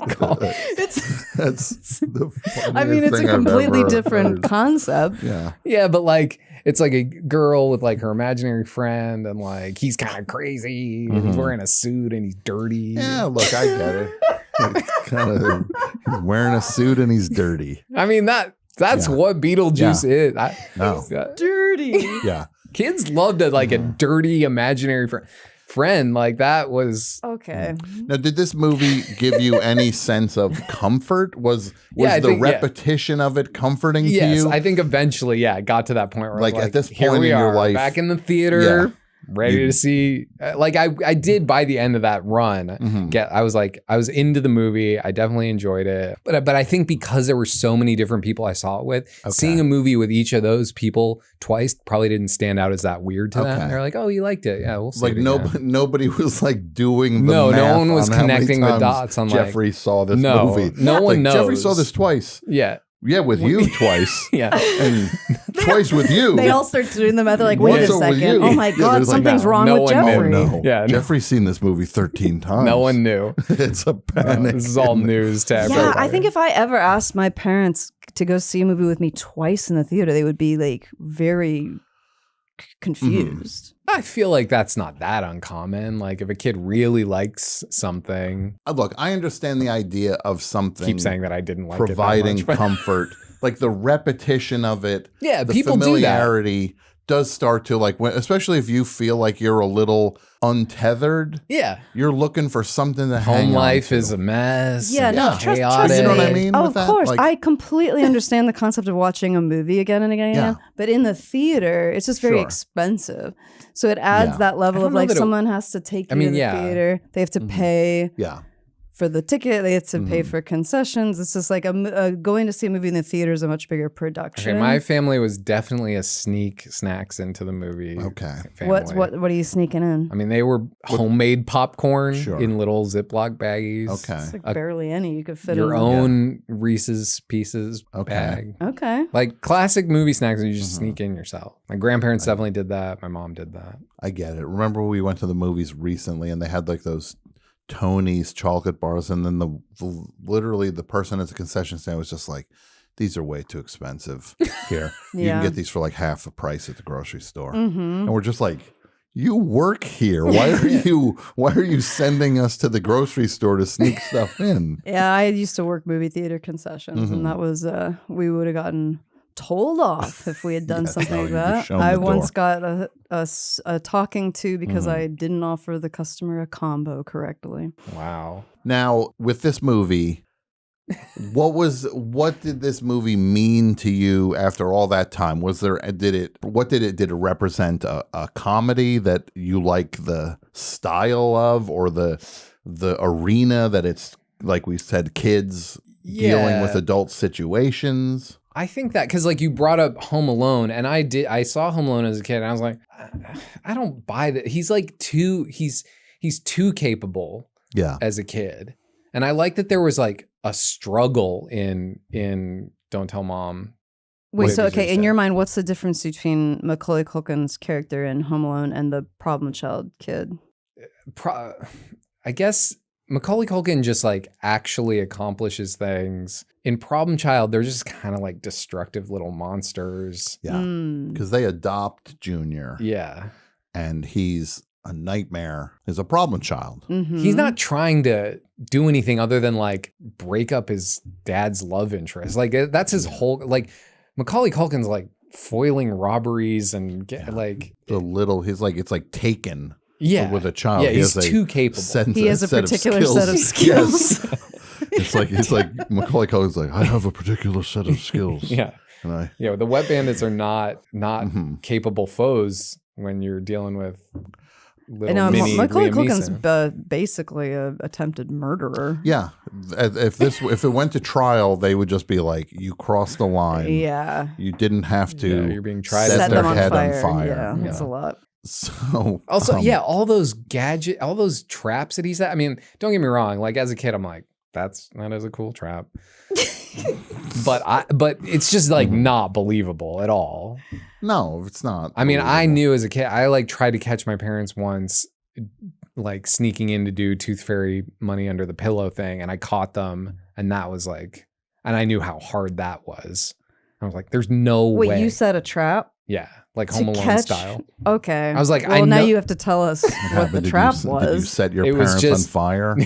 It's That's the I mean, it's a funniest thing I've completely ever different heard. concept. Yeah. Yeah, but like it's like a girl with like her imaginary friend, and like he's kind of crazy, and he's wearing a suit, and he's dirty. Yeah, look, I get it. It's kind of he's wearing a suit and he's dirty. I mean that's Yeah. what Beetlejuice is. No. Dirty. Yeah. Kids loved it, like a dirty imaginary friend. Like that was. Okay. Now, did this movie give you any sense of comfort? Was Yeah, I the think- yeah. repetition of it comforting to Yes, you? I think eventually, it got to that point where Like, I was at this here point we in your are, life- back in the theater, Yeah. ready You- to see. Like I did by the end of that run. Mhm. I was into the movie. I definitely enjoyed it. But I think because there were so many different people I saw it with, seeing a movie with each of those people twice probably didn't stand out as that weird to them. Okay. They're like, "Oh, you liked it? Yeah, we'll see." Like it again." nobody was like doing the No, no math one was on how many connecting the times dots on, like- Jeffrey saw this No, movie. no one Like, Jeffrey knows. saw this twice. Yeah, Yeah, with you twice. yeah. And twice with you. They all start doing the math. They're like, wait What's a up with second. you? Oh my Yeah, God, there's like, something's no, wrong no with one Oh Jeffrey. no. Yeah, no. Jeffrey's seen this movie 13 times. No one knew. It's a panic. This is all news to everybody. Yeah, I think if I ever asked my parents to go see a movie with me twice in the theater, they would be like very confused. I feel like that's not that uncommon. Like if a kid really likes something, Look, I understand the idea of something keep saying that I didn't like providing it that much, but- comfort, like the repetition of it. Yeah, the people do that. familiarity does start to like, especially if you feel like you're a little untethered. Yeah, You're looking for something to hang home on life to. is a mess. Yeah, and no, trust chaotic. You know what I me. mean Oh, with of that? course. Like- I completely understand the concept of watching a movie again and again and again. Yeah. But in the theater, it's just very Sure. expensive. So it adds Yeah. that level I of don't know like that it- someone has to take you I mean, to the yeah. theater. They have to pay Yeah. for the ticket. They have to pay Mhm. for concessions. It's just like going to see a movie in the theater is a much bigger production. Okay, my family was definitely a sneak snacks into the movie. Okay. Family. what are you sneaking in? I mean, they were homemade popcorn Sure. in little Ziploc baggies. Okay. It's like barely any you could fit Your in. own Reese's Pieces Okay. bag. Okay. Like classic movie snacks that you just Mhm. sneak in yourself. My grandparents definitely did that. My mom did that. I get it. Remember we went to the movies recently and they had like those Tony's chocolate bars, and then the literally the person at the concession stand was just like, these are way too expensive here. You Yeah. can get these for like half the price at the grocery store. Mm-hmm. And we're just like, you work here. Why are you sending us to the grocery store to sneak stuff in? Yeah, I used to work movie theater concessions, and that was we would have gotten told off if we had done something like you'd be that. shown I the once door. got a talking to because I didn't offer the customer a combo correctly. Wow. Now, with this movie, what did this movie mean to you after all that time? Did it represent a comedy that you like the style of, or the arena that it's, like we said, kids dealing with adult situations? I think that because like you brought up Home Alone, and I saw Home Alone as a kid, and I was like, I don't buy that. He's like he's too capable Yeah. as a kid. And I like that there was like a struggle in Don't Tell Mom. Wait, What so did you okay, in say? your mind, what's the difference between Macaulay Culkin's character in Home Alone and the problem child kid? I guess Macaulay Culkin just like actually accomplishes things. In Problem Child, they're just kind of like destructive little monsters. Yeah. Mm. Because they adopt Junior. Yeah. And he's a nightmare. He's a problem child. Mhm. He's not trying to do anything other than like break up his dad's love interest. Like that's his whole, like Macaulay Culkin's like foiling robberies and like, He's like, it's like Taken. yeah, With a child. Yeah, He he's has a too capable. He has a particular set of skills. Yes. It's like Macaulay Culkin's like, I have a particular set of skills. Yeah. And Yeah, the wet bandits are not Mhm. capable foes when you're dealing with little And mini Macaulay Liam Culkin's Neeson. Basically a attempted murderer. yeah. If it went to trial, they would just be like, you crossed the line. Yeah. You didn't have to Yeah, you're being tried. set Set their them on head fire. on fire. Yeah, that's Yeah. a lot. So Also, yeah, all those all those traps that he's at. I mean, don't get me wrong. Like as a kid, I'm like, that is a cool trap. but it's just like not believable at all. No, it's not. I mean, I believable. knew as a kid, I like tried to catch my parents once, like sneaking in to do Tooth Fairy money under the pillow thing, and I caught them, and that was like, and I knew how hard that was. I was like, "There's no Wait, way." you set a trap Yeah, like to Home Alone catch? style. Okay. I was like, well, I now know- you have to tell us what happened? the Did trap Did you was. set your It was parents just- on fire?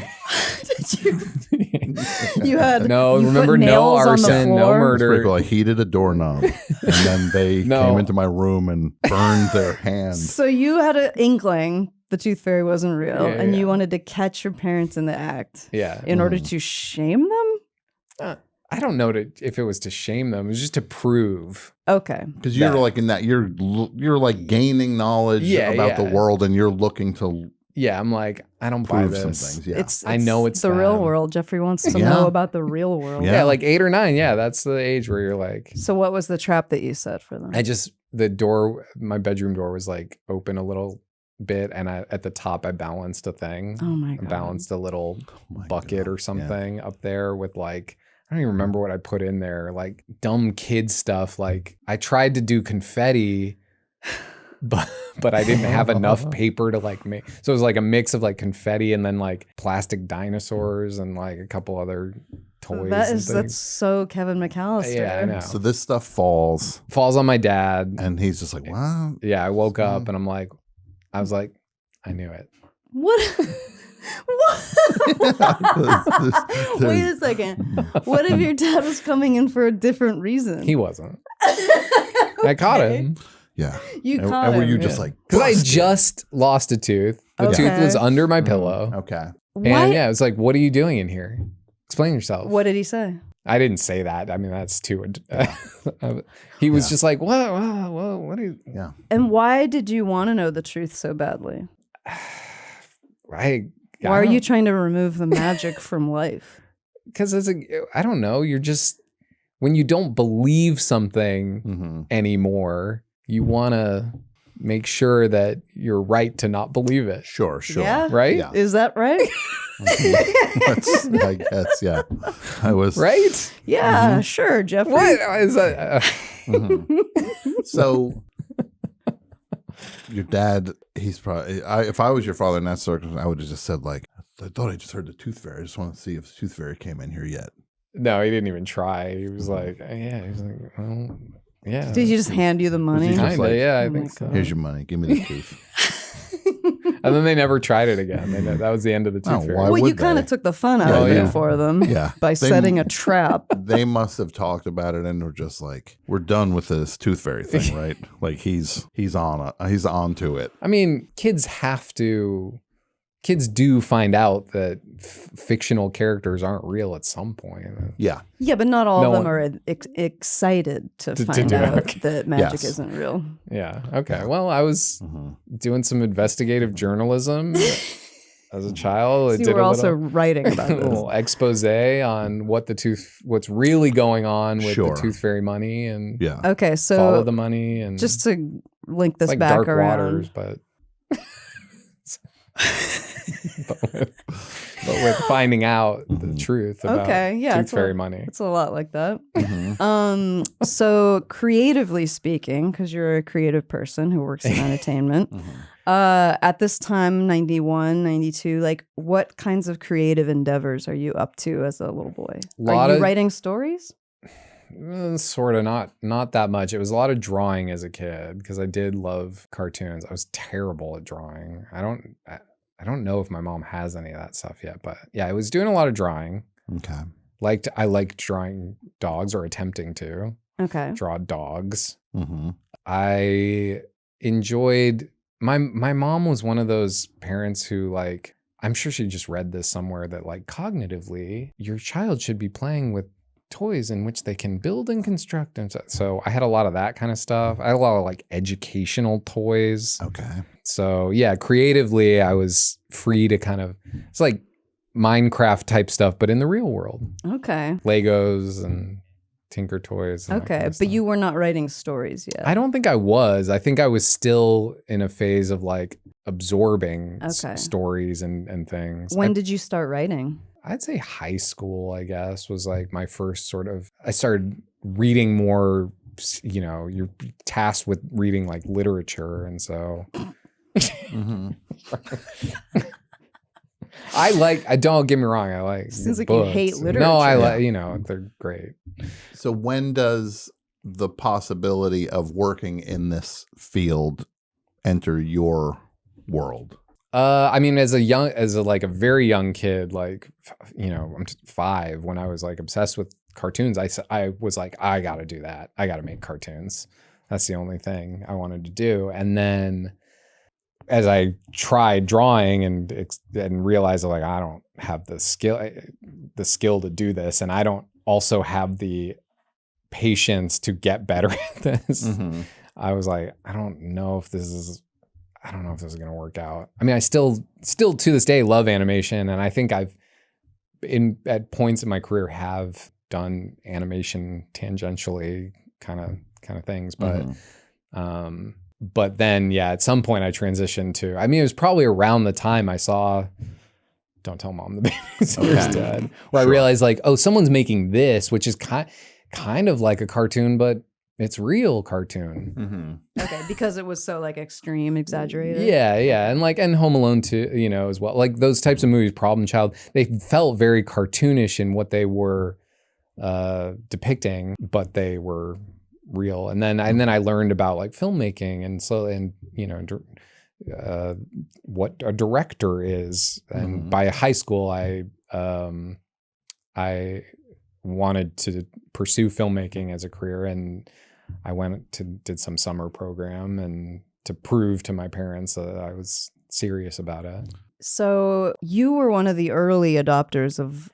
You had No, you put remember, no nails on the arson, no floor? murder. It's pretty cool. I heated a doorknob, and then they No. came into my room and burned their hand. So you had an inkling the tooth fairy wasn't real, Yeah, and yeah. you wanted to catch your parents in the act Yeah. in order to shame them. I don't know if it was to shame them. It was just to prove. Okay. Because you're that- like in that you're like gaining knowledge Yeah, about the yeah. world, and you're looking to Yeah, I'm like, I don't buy prove some this. things. Yeah, It's know it's the real them. world. Jeffrey wants to Yeah. know about the real world. Yeah. Yeah, like 8 or 9. Yeah, that's the age where you're like, So what was the trap that you set for them? the door, my bedroom door was like open a little bit, and at the top I balanced a thing. Oh my I god. balanced a little my bucket God, or something up there with like, I don't even remember what I put in there, like dumb kid stuff. Like I tried to do confetti, but I didn't have enough paper to like make. So it was like a mix of like confetti and then like plastic dinosaurs and like a couple other toys. That and is that's things. so Kevin McAllister. Yeah, I know. So this stuff falls, Falls on my dad. and he's just like, "Wow." Yeah, I woke up and I was like, I knew it. What? What? Wait a second. What if your dad was coming in for a different reason? He wasn't. I caught him Yeah. You And- caught and were him. you just like, because I busted? just lost a tooth. The Okay. tooth was under my pillow. Okay. What? And yeah, it was like, what are you doing in here? Explain yourself. What did he say? I didn't say that. I mean, that's too. He was just like, what? What are you? Yeah. And why did you want to know the truth so badly? Why Why are you trying to remove the magic from life? Because I don't know. You're just, when you don't believe something Mm-hmm. anymore, you want to make sure that you're right to not believe it. Sure. Yeah? Right? Yeah. Is that right? I guess. Yeah. I was Right? Yeah, sure, Jeffrey. What is that? Mhm. So your dad, he's probably. If I was your father in that circumstance, I would have just said like, I thought I just heard the tooth fairy. I just want to see if the tooth fairy came in here yet. No, he didn't even try. He was like, yeah. He's like, well, yeah. Did he just hand you the money? just Kinda, like, yeah, I Oh my think so. God. Here's your money. Give me the tooth. And then they never tried it again. That was the end of the Oh, tooth fairy. why Well, you would kind they? of took the fun out Yeah, of yeah. it for them Yeah. by They- setting a trap. They must have talked about it and were just like, we're done with this tooth fairy thing, right? Like he's on to it. I mean, kids do find out that fictional characters aren't real at some point. Yeah. Yeah, but not all No of them one- are excited to To find do it. out Okay. that magic Yes. isn't real. Yeah. Okay. Well, I was doing some investigative journalism as a child. I So you did were a also little, writing about a this. little expose on what's really going on with Sure. the tooth fairy money and Yeah. Okay, follow so the money and just to link this like back dark around. waters, but but with finding out the truth about Okay, yeah, tooth it's fairy money. It's a lot like that. Mhm. So creatively speaking, because you're a creative person who works in entertainment, at this time, 91, 92, like what kinds of creative endeavors are you up to as a little boy? Lot Are you of- writing stories? Sort of, not that much. It was a lot of drawing as a kid because I did love cartoons. I was terrible at drawing. I don't know if my mom has any of that stuff yet, but yeah, I was doing a lot of drawing. Okay. I liked drawing dogs or attempting to Okay. draw dogs. Mm-hmm. I enjoyed my mom was one of those parents who like, I'm sure she just read this somewhere that like cognitively your child should be playing with toys in which they can build and construct. And so I had a lot of that kind of stuff. I had a lot of like educational toys. Okay. So yeah, creatively I was free to kind of, it's like Minecraft type stuff, but in the real world. Okay. Legos and Tinker Toys. And that Okay. kind of But stuff. you were not writing stories yet. I don't think I was. I think I was still in a phase of like absorbing Okay. stories and things. When did you start writing? I'd say high school, I guess, was like my first sort of, I started reading more, you know, you're tasked with reading like literature. And so Mm-hmm. I don't get me wrong. I like Seems like you books. hate No, I literature. like, you know, they're great. So when does the possibility of working in this field enter your world? I mean, as a very young kid, like, you know, I'm 5 when I was like obsessed with cartoons. I was like, I got to do that. I got to make cartoons. That's the only thing I wanted to do. And then as I tried drawing and realized like, I don't have the skill to do this. And I don't also have the patience to get better at this. Mm-hmm. I was like, I don't know if this is going to work out. I mean, I still to this day love animation. And I think I've at points in my career have done animation tangentially kind of things. But, but then, yeah, at some point I transitioned to, I mean, it was probably around the time I saw Don't Tell Mom the Babysitter's Dead, where I realized like, oh, someone's making this, which is kind of like a cartoon, but it's real cartoon. Mm-hmm. Okay, because it was so like extreme, exaggerated. Yeah. And Home Alone 2, you know, as well. Like those types of movies, Problem Child, they felt very cartoonish in what they were depicting, but they were real. And then I learned about like filmmaking and you know, what a director is. And by high school, I wanted to pursue filmmaking as a career, and I did some summer program and to prove to my parents that I was serious about it. So you were one of the early adopters of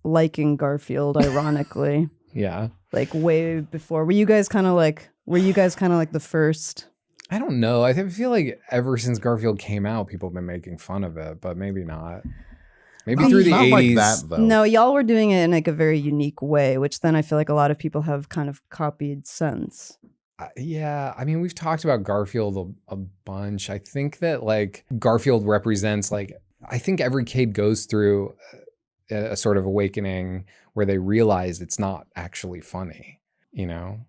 liking Garfield, ironically. Yeah. Like way before. Were you guys kind of like the first? I don't know. I feel like ever since Garfield came out, people have been making fun of it, but maybe not. Maybe through the Not 80s. like that, though. No, y'all were doing it in like a very unique way, which then I feel like a lot of people have kind of copied since. Yeah, I mean, we've talked about Garfield a bunch. I think that like Garfield represents like, I think every kid goes through a sort of awakening where they realize it's not actually funny, you know?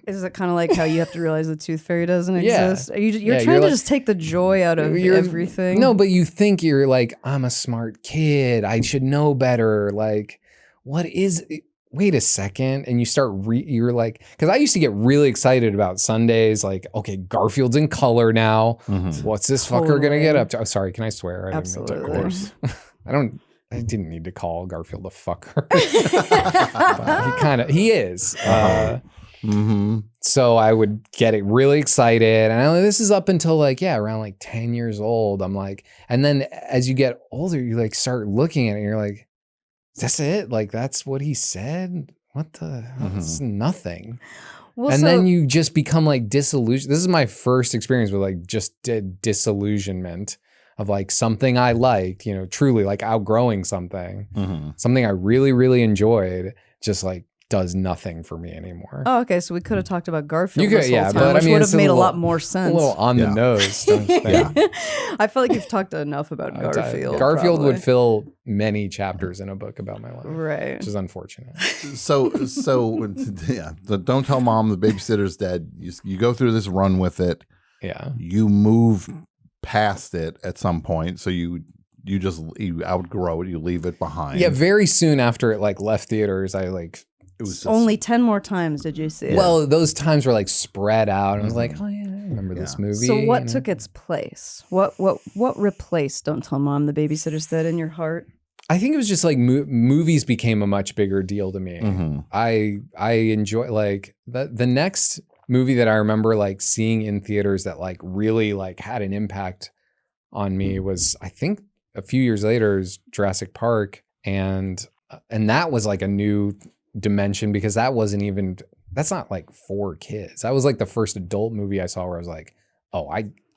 Is it kind of like how you have to realize the tooth fairy doesn't Yeah. exist? You're Yeah, trying you're to like- just take the joy out of everything. No, but you think you're like, I'm a smart kid. I should know better. Like, what is it? Wait a second. And you start, you're like, because I used to get really excited about Sundays. Like, okay, Garfield's in color now. What's this fucker going to get up to? Oh, sorry. Can I swear? I didn't mean to. Of course. I didn't need to call Garfield a fucker. But he is. So I would get it really excited. And this is up until around like 10 years old. I'm like, and then as you get older, you like start looking at it and you're like, that's it? Like, that's what he said? What the hell? It's nothing. Well, and then you just become like disillusioned. This is my first experience with like just disillusionment of like something I liked, truly like outgrowing something, something I really, really enjoyed, just like does nothing for me anymore. Oh, okay. So we could have talked about Garfield this whole time, but which would have made a lot more sense. A little on the nose, don't you think? I feel like you've talked enough about Garfield. Garfield would fill many chapters in a book about my life, right? Which is unfortunate. So Don't Tell Mom the Babysitter's Dead. You go through this run with it. Yeah. You move past it at some point, so you outgrow it. You leave it behind. Yeah. Very soon after it like left theaters, it was just, only 10 more times did you see it? Well, those times were like spread out. And I was like, oh yeah, I remember this movie. So what took its place? What replaced Don't Tell Mom the Babysitter's Dead in your heart? I think it was just like movies became a much bigger deal to me. I enjoy like the next movie that I remember like seeing in theaters that like really like had an impact on me was, I think a few years later, is Jurassic Park, and that was like a new dimension because that's not like for kids. That was like the first adult movie I saw where I was like, oh,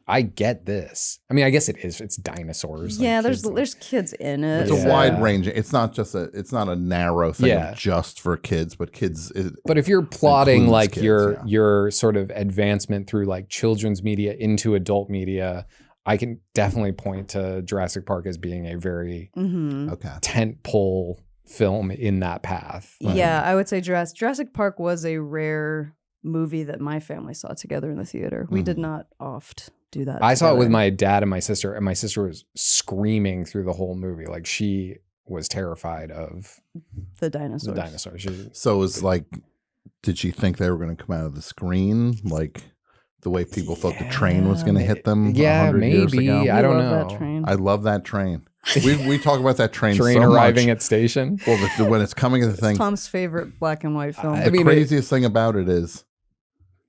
I get this. I mean, I guess it is. It's dinosaurs. Yeah, like there's kids in it. It's a wide range. It's not a narrow thing just for kids, but kids. But if you're plotting like kids, your sort of advancement through like children's media into adult media, I can definitely point to Jurassic Park as being a very tent pole film in that path. Yeah, I would say Jurassic Park was a rare movie that my family saw together in the theater. We did not oft do that. I saw it with my dad and my sister was screaming through the whole movie. Like she was terrified of the dinosaurs. So it's like, did she think they were going to come out of the screen? Like the way people thought the train was going to hit them 100 years ago? I don't know. That train. I love that train. We talk about that train so arriving much. at station. Well, when it's coming to the thing. It's Tom's favorite black and white film. The craziest thing about it is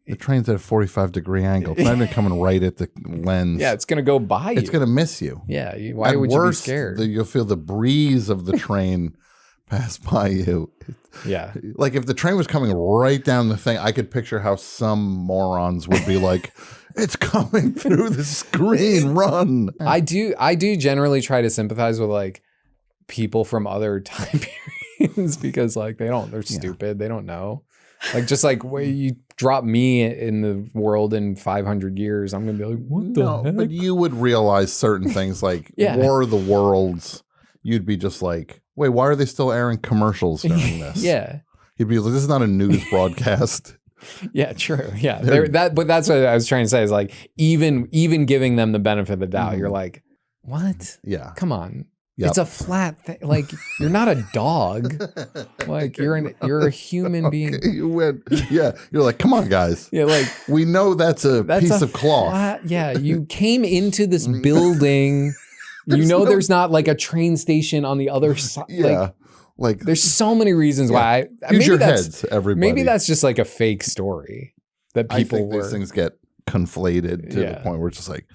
the train's at a 45-degree angle. It's not even coming right at the lens. Yeah, it's going to go by you. It's going to miss you. Yeah, why would you be scared? You'll feel the breeze of the train pass by you. Yeah. Like if the train was coming right down the thing, I could picture how some morons would be like, it's coming through the screen, run. I do generally try to sympathize with like people from other time periods because like they're stupid. They don't know. Like just like when you drop me in the world in 500 years, I'm going to be like, what the heck? But you would realize certain things like War of the Worlds. You'd be just like, wait, why are they still airing commercials during this? Yeah. You'd be like, this is not a news broadcast. Yeah, true. Yeah. But that's what I was trying to say is like, even giving them the benefit of the doubt, you're like, what? Yeah. Come on. Yep. It's a flat thing. Like you're not a dog. Like you're a human being. Okay, you win. Yeah. You're like, come on, guys. Yeah, like we know that's a piece of cloth. You came into this building. There's not like a train station on the other side. Yeah. Like there's so many reasons why. Use your heads, everybody. Maybe that's just like a fake story that people these things get conflated to the point where it's just like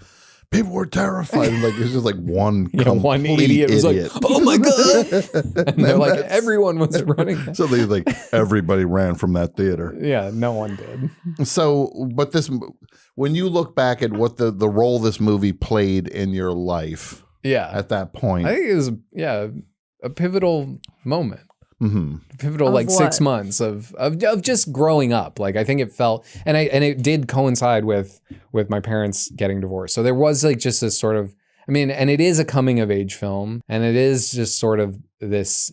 people were terrified. And like it's just like one idiot was like, "Oh my god!" And they're like, everyone was running. So they like everybody ran from that theater. Yeah, no one did. So, but when you look back at what the role this movie played in your life, at that point, I think it was a pivotal moment. Pivotal like 6 months of just growing up. Like I think it felt, and it did coincide with my parents getting divorced. So there was like just this sort of, I mean, and it is a coming of age film, and it is just sort of this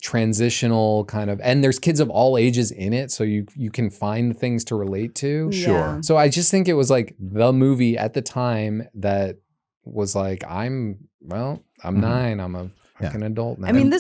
transitional kind of, and there's kids of all ages in it, so you can find things to relate to. Sure. So I just think it was like the movie at the time that was like, I'm 9, I'm a like an adult now. I mean,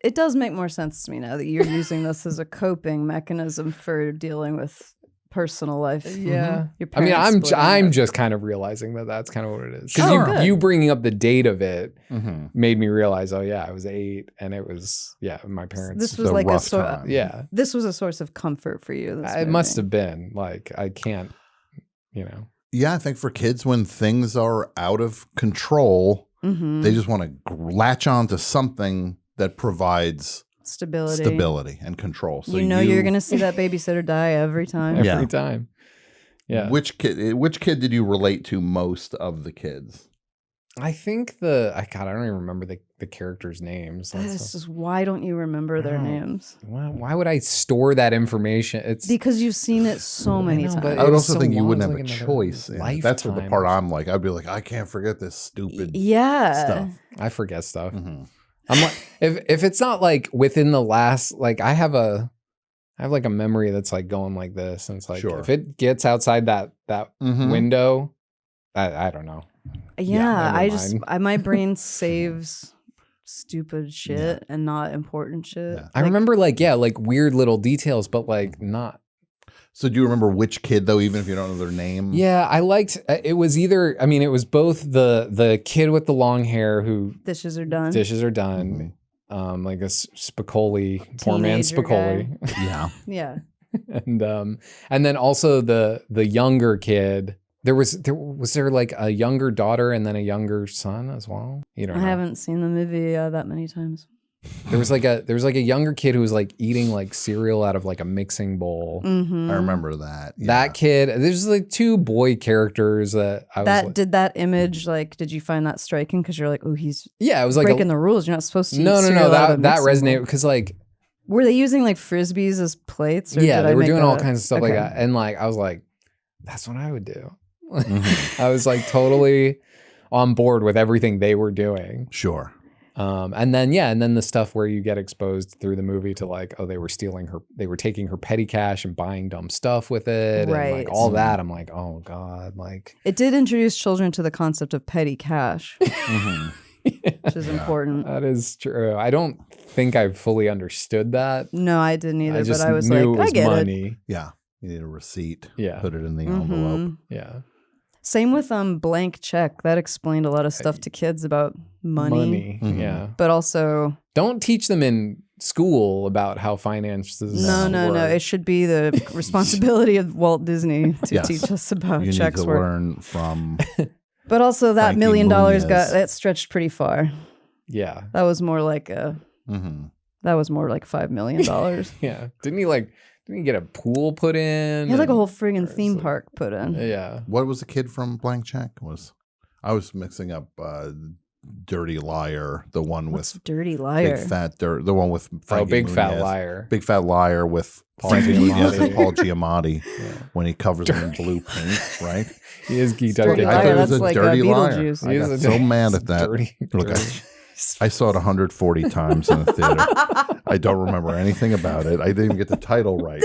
it does make more sense to me now that you're using this as a coping mechanism for dealing with personal life. Yeah. Your I mean, parents splitting I'm up. just kind of realizing that that's kind of what it is. Oh, Because good. you bringing up the date of it Mhm. made me realize, oh yeah, I was 8, and it was my parents. This It's was a like a rough sort. time. yeah, This was a source of comfort for you. This it must movie. have been like I can't, Yeah, I think for kids, when things are out of control, Mhm. they just want to latch on to something that provides stability. and control. So You're going to see that babysitter die every time. every Yeah. time. Yeah, Which kid did you relate to most of the kids? I think I don't even remember the characters' names. This is why don't you remember their names? Why would I store that information? It's Because you've seen it so many know, times. but I would was also so think you long, wouldn't it's have like a another choice. in it. That's what the lifetime part or I'm like. I'd be like, I can't forget this stupid Yeah. stuff. I forget stuff. Mhm. I'm like, if it's not like within the last, like I have like a memory that's like going like this, and it's like Sure. if it gets outside that Mhm. window, I don't know. Yeah, never mind. my brain saves stupid shit and not important shit. Yeah. I remember like weird little details, but like not. So do you remember which kid though, even if you don't know their name? Yeah, I liked. It was either. I mean, it was both the kid with the long hair who Dishes are done. dishes are done, like a Spicoli, poor man Teenager Spicoli. Yeah. Yeah. and then also the younger kid. Was there like a younger daughter and then a younger son as well? You don't I know. haven't seen the movie that many times. There was like a younger kid who was like eating like cereal out of like a mixing bowl. Mm-hmm. I remember that. Yeah. That kid. There's like 2 boy characters that I was. Did that image, like, did you find that striking? Because you're like, oh, he's Yeah, it was like breaking the rules. You're not supposed to. no. Eat cereal out of a That mixing resonated bowl. because like Were they using like frisbees as plates? Or yeah, did they I were make doing that all up? kinds of stuff like Okay. that, and like I was like, that's what I would do. Mhm. I was like totally on board with everything they were doing. Sure. And then the stuff where you get exposed through the movie to like, oh, they were taking her petty cash and buying dumb stuff with it. And Right. like all that. I'm like, oh God, like It did introduce children to the concept of petty cash, Mhm. which is important. that is true. I don't think I fully understood that. No, I didn't either. I just but I was knew like, it was I get it. money. Yeah. You need a receipt. Yeah. Put it in the envelope. Mhm. Yeah. Same with blank check. That explained a lot of stuff to kids about money. Mhm. Yeah. But also, Don't teach them in school about how finances no. work. It should be the responsibility of Walt Disney to Yes. teach us about You need checks to work. learn from But also, that Frankie $1 million Muniz. that stretched pretty far. Yeah. That was more like Mhm. $5 million. Yeah. Didn't he get a pool put in? He had like a and- whole friggin' theme like- park put in. Yeah. What was the kid from Blank Check? I was mixing up Dirty Liar, the one What's with Dirty Liar? Big Fat Dirt, the one with Frankie Big Fat Muniz. Liar. Big Fat Liar with Paul Frankie Muniz Giamatti. and Paul Giamatti Yeah. when he covers him in blue paint, right? He is geeked out. Dirty I thought Liar, it was that's a like dirty liar. Beetlejuice. I He got is a so dirty- mad at that. Dirty, Look, dirty. I saw it 140 times in the theater. I don't remember anything about it. I didn't even get the title right.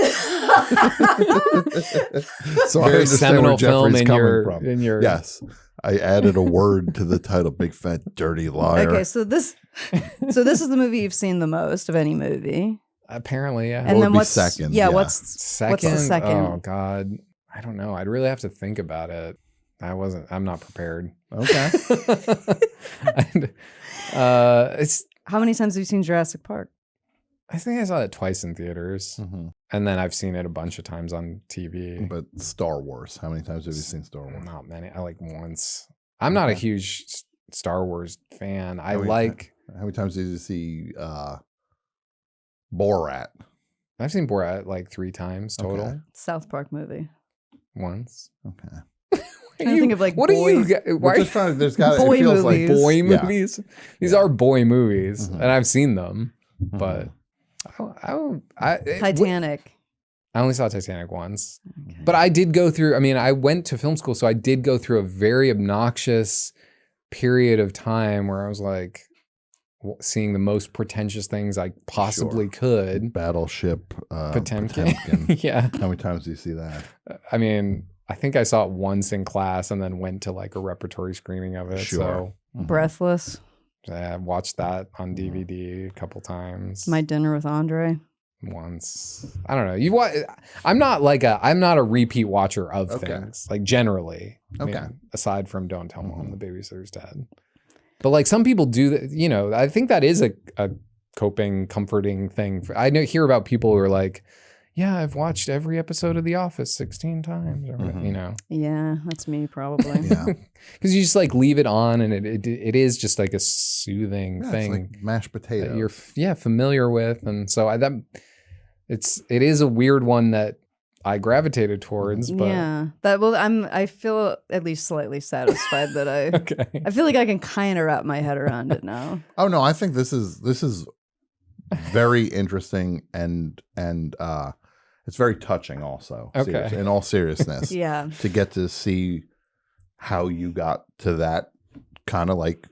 So I Very understand seminal where film Jeffrey's in coming your from. in your Yes. I added a word to the title, Big Fat Dirty Liar. Okay, so this is the movie you've seen the most of any movie. Apparently, yeah. And would then be what's second? Yeah, Yeah. what's the second? Oh God, I don't know. I'd really have to think about it. I'm not prepared. Okay. And, it's. How many times have you seen Jurassic Park? I think I saw it twice in theaters, Mhm. and then I've seen it a bunch of times on TV. But Star Wars. How many times have you seen Star Wars? Not many. I like once. I'm not a Okay. huge Star Wars fan. I How many like. How many times did you see Borat? I've seen Borat like 3 times total. Okay. South Park movie. Once. Okay. Trying to think of, like, what boy- are you? Why We're are just trying to, there's got Boy it feels movies. like boy Yeah. movies? These Yeah. are boy movies, Mhm. and I've seen them, but Mhm. Titanic. I only saw Titanic once. But I did go through. I mean, I went to film school, so I did go through a very obnoxious period of time where I was like seeing the most pretentious things I possibly could. Battleship Potemkin. Potemkin. Yeah. How many times do you see that? I mean, I think I saw it once in class and then went to like a repertory screening of it. Sure. So Mhm. Breathless. I watched that on DVD a couple times. My Dinner with Andre. Once. I don't know. I'm not a repeat watcher of things, like generally. I mean, aside from Don't Tell Mom, the Babysitter's Dead. But like some people do that, you know, I think that is a coping, comforting thing. I hear about people who are like, yeah, I've watched every episode of The Office 16 times, or, you know. Yeah, that's me probably. Yeah. Because you just like leave it on, and it is just like a soothing thing. It's like mashed potatoes. That you're familiar with, and so it is a weird one that I gravitated towards. But yeah, I feel at least slightly satisfied that okay. I feel like I can kind of wrap my head around it now. Oh no, I think this is very interesting and it's very touching also. Okay. In all seriousness. Yeah. To get to see how you got to that kind of like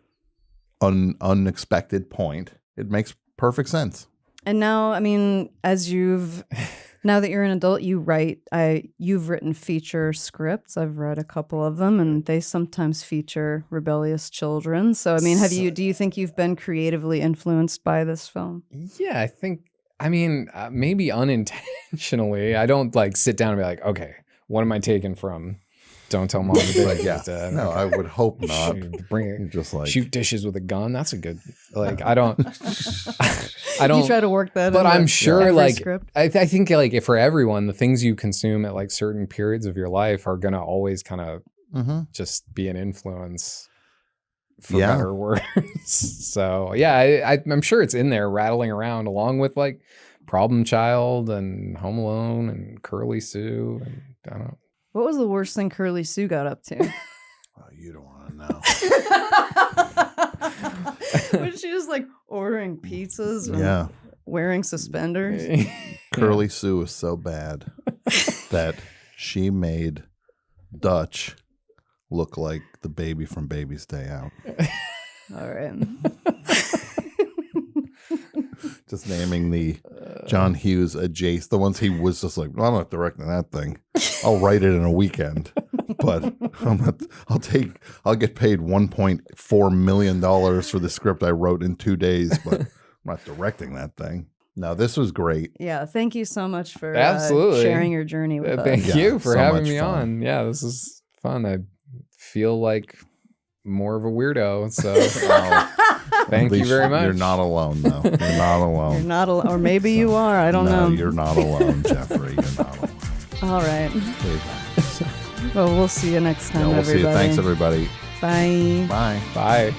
unexpected point. It makes perfect sense. And now, I mean, now that you're an adult, you've written feature scripts. I've read a couple of them, and they sometimes feature rebellious children. So, I mean, do you think you've been creatively influenced by this film? Yeah, I mean, maybe unintentionally. I don't like sit down and be like, okay, what am I taking from Don't Tell Mom the Baby's Dead? No, I would hope not. Shoot dishes with a gun. That's a good, like, I don't. You try to work that, but I'm sure, like, script. I think, like, for everyone, the things you consume at like certain periods of your life are gonna always kind of just be an influence, for better or worse. So yeah, I'm sure it's in there rattling around, along with like Problem Child and Home Alone and Curly Sue, and I don't know. What was the worst thing Curly Sue got up to? Oh, you don't want to know. Was she just like ordering pizzas and Yeah. wearing suspenders? Curly Sue was so bad that she made Dutch look like the baby from Baby's Day Out. All right. Just naming the John Hughes adjacent, the ones he was just like, well, I'm not directing that thing. I'll write it in a weekend, but I'll get paid $1.4 million for the script I wrote in 2 days, but I'm not directing that thing. No, this was great. Yeah, thank you so much for Absolutely sharing your journey with us. Thank you for so having much me fun. on. Yeah, this is fun. I feel like more of a weirdo, so thank you very much. You're not alone, though. You're not alone. You're not alone, or maybe you are. I don't know. You're not alone, Jeffrey. You're not alone. All right. Please. Well, we'll see you next time, We'll everybody. see you. Thanks, everybody. Bye. Bye. Bye.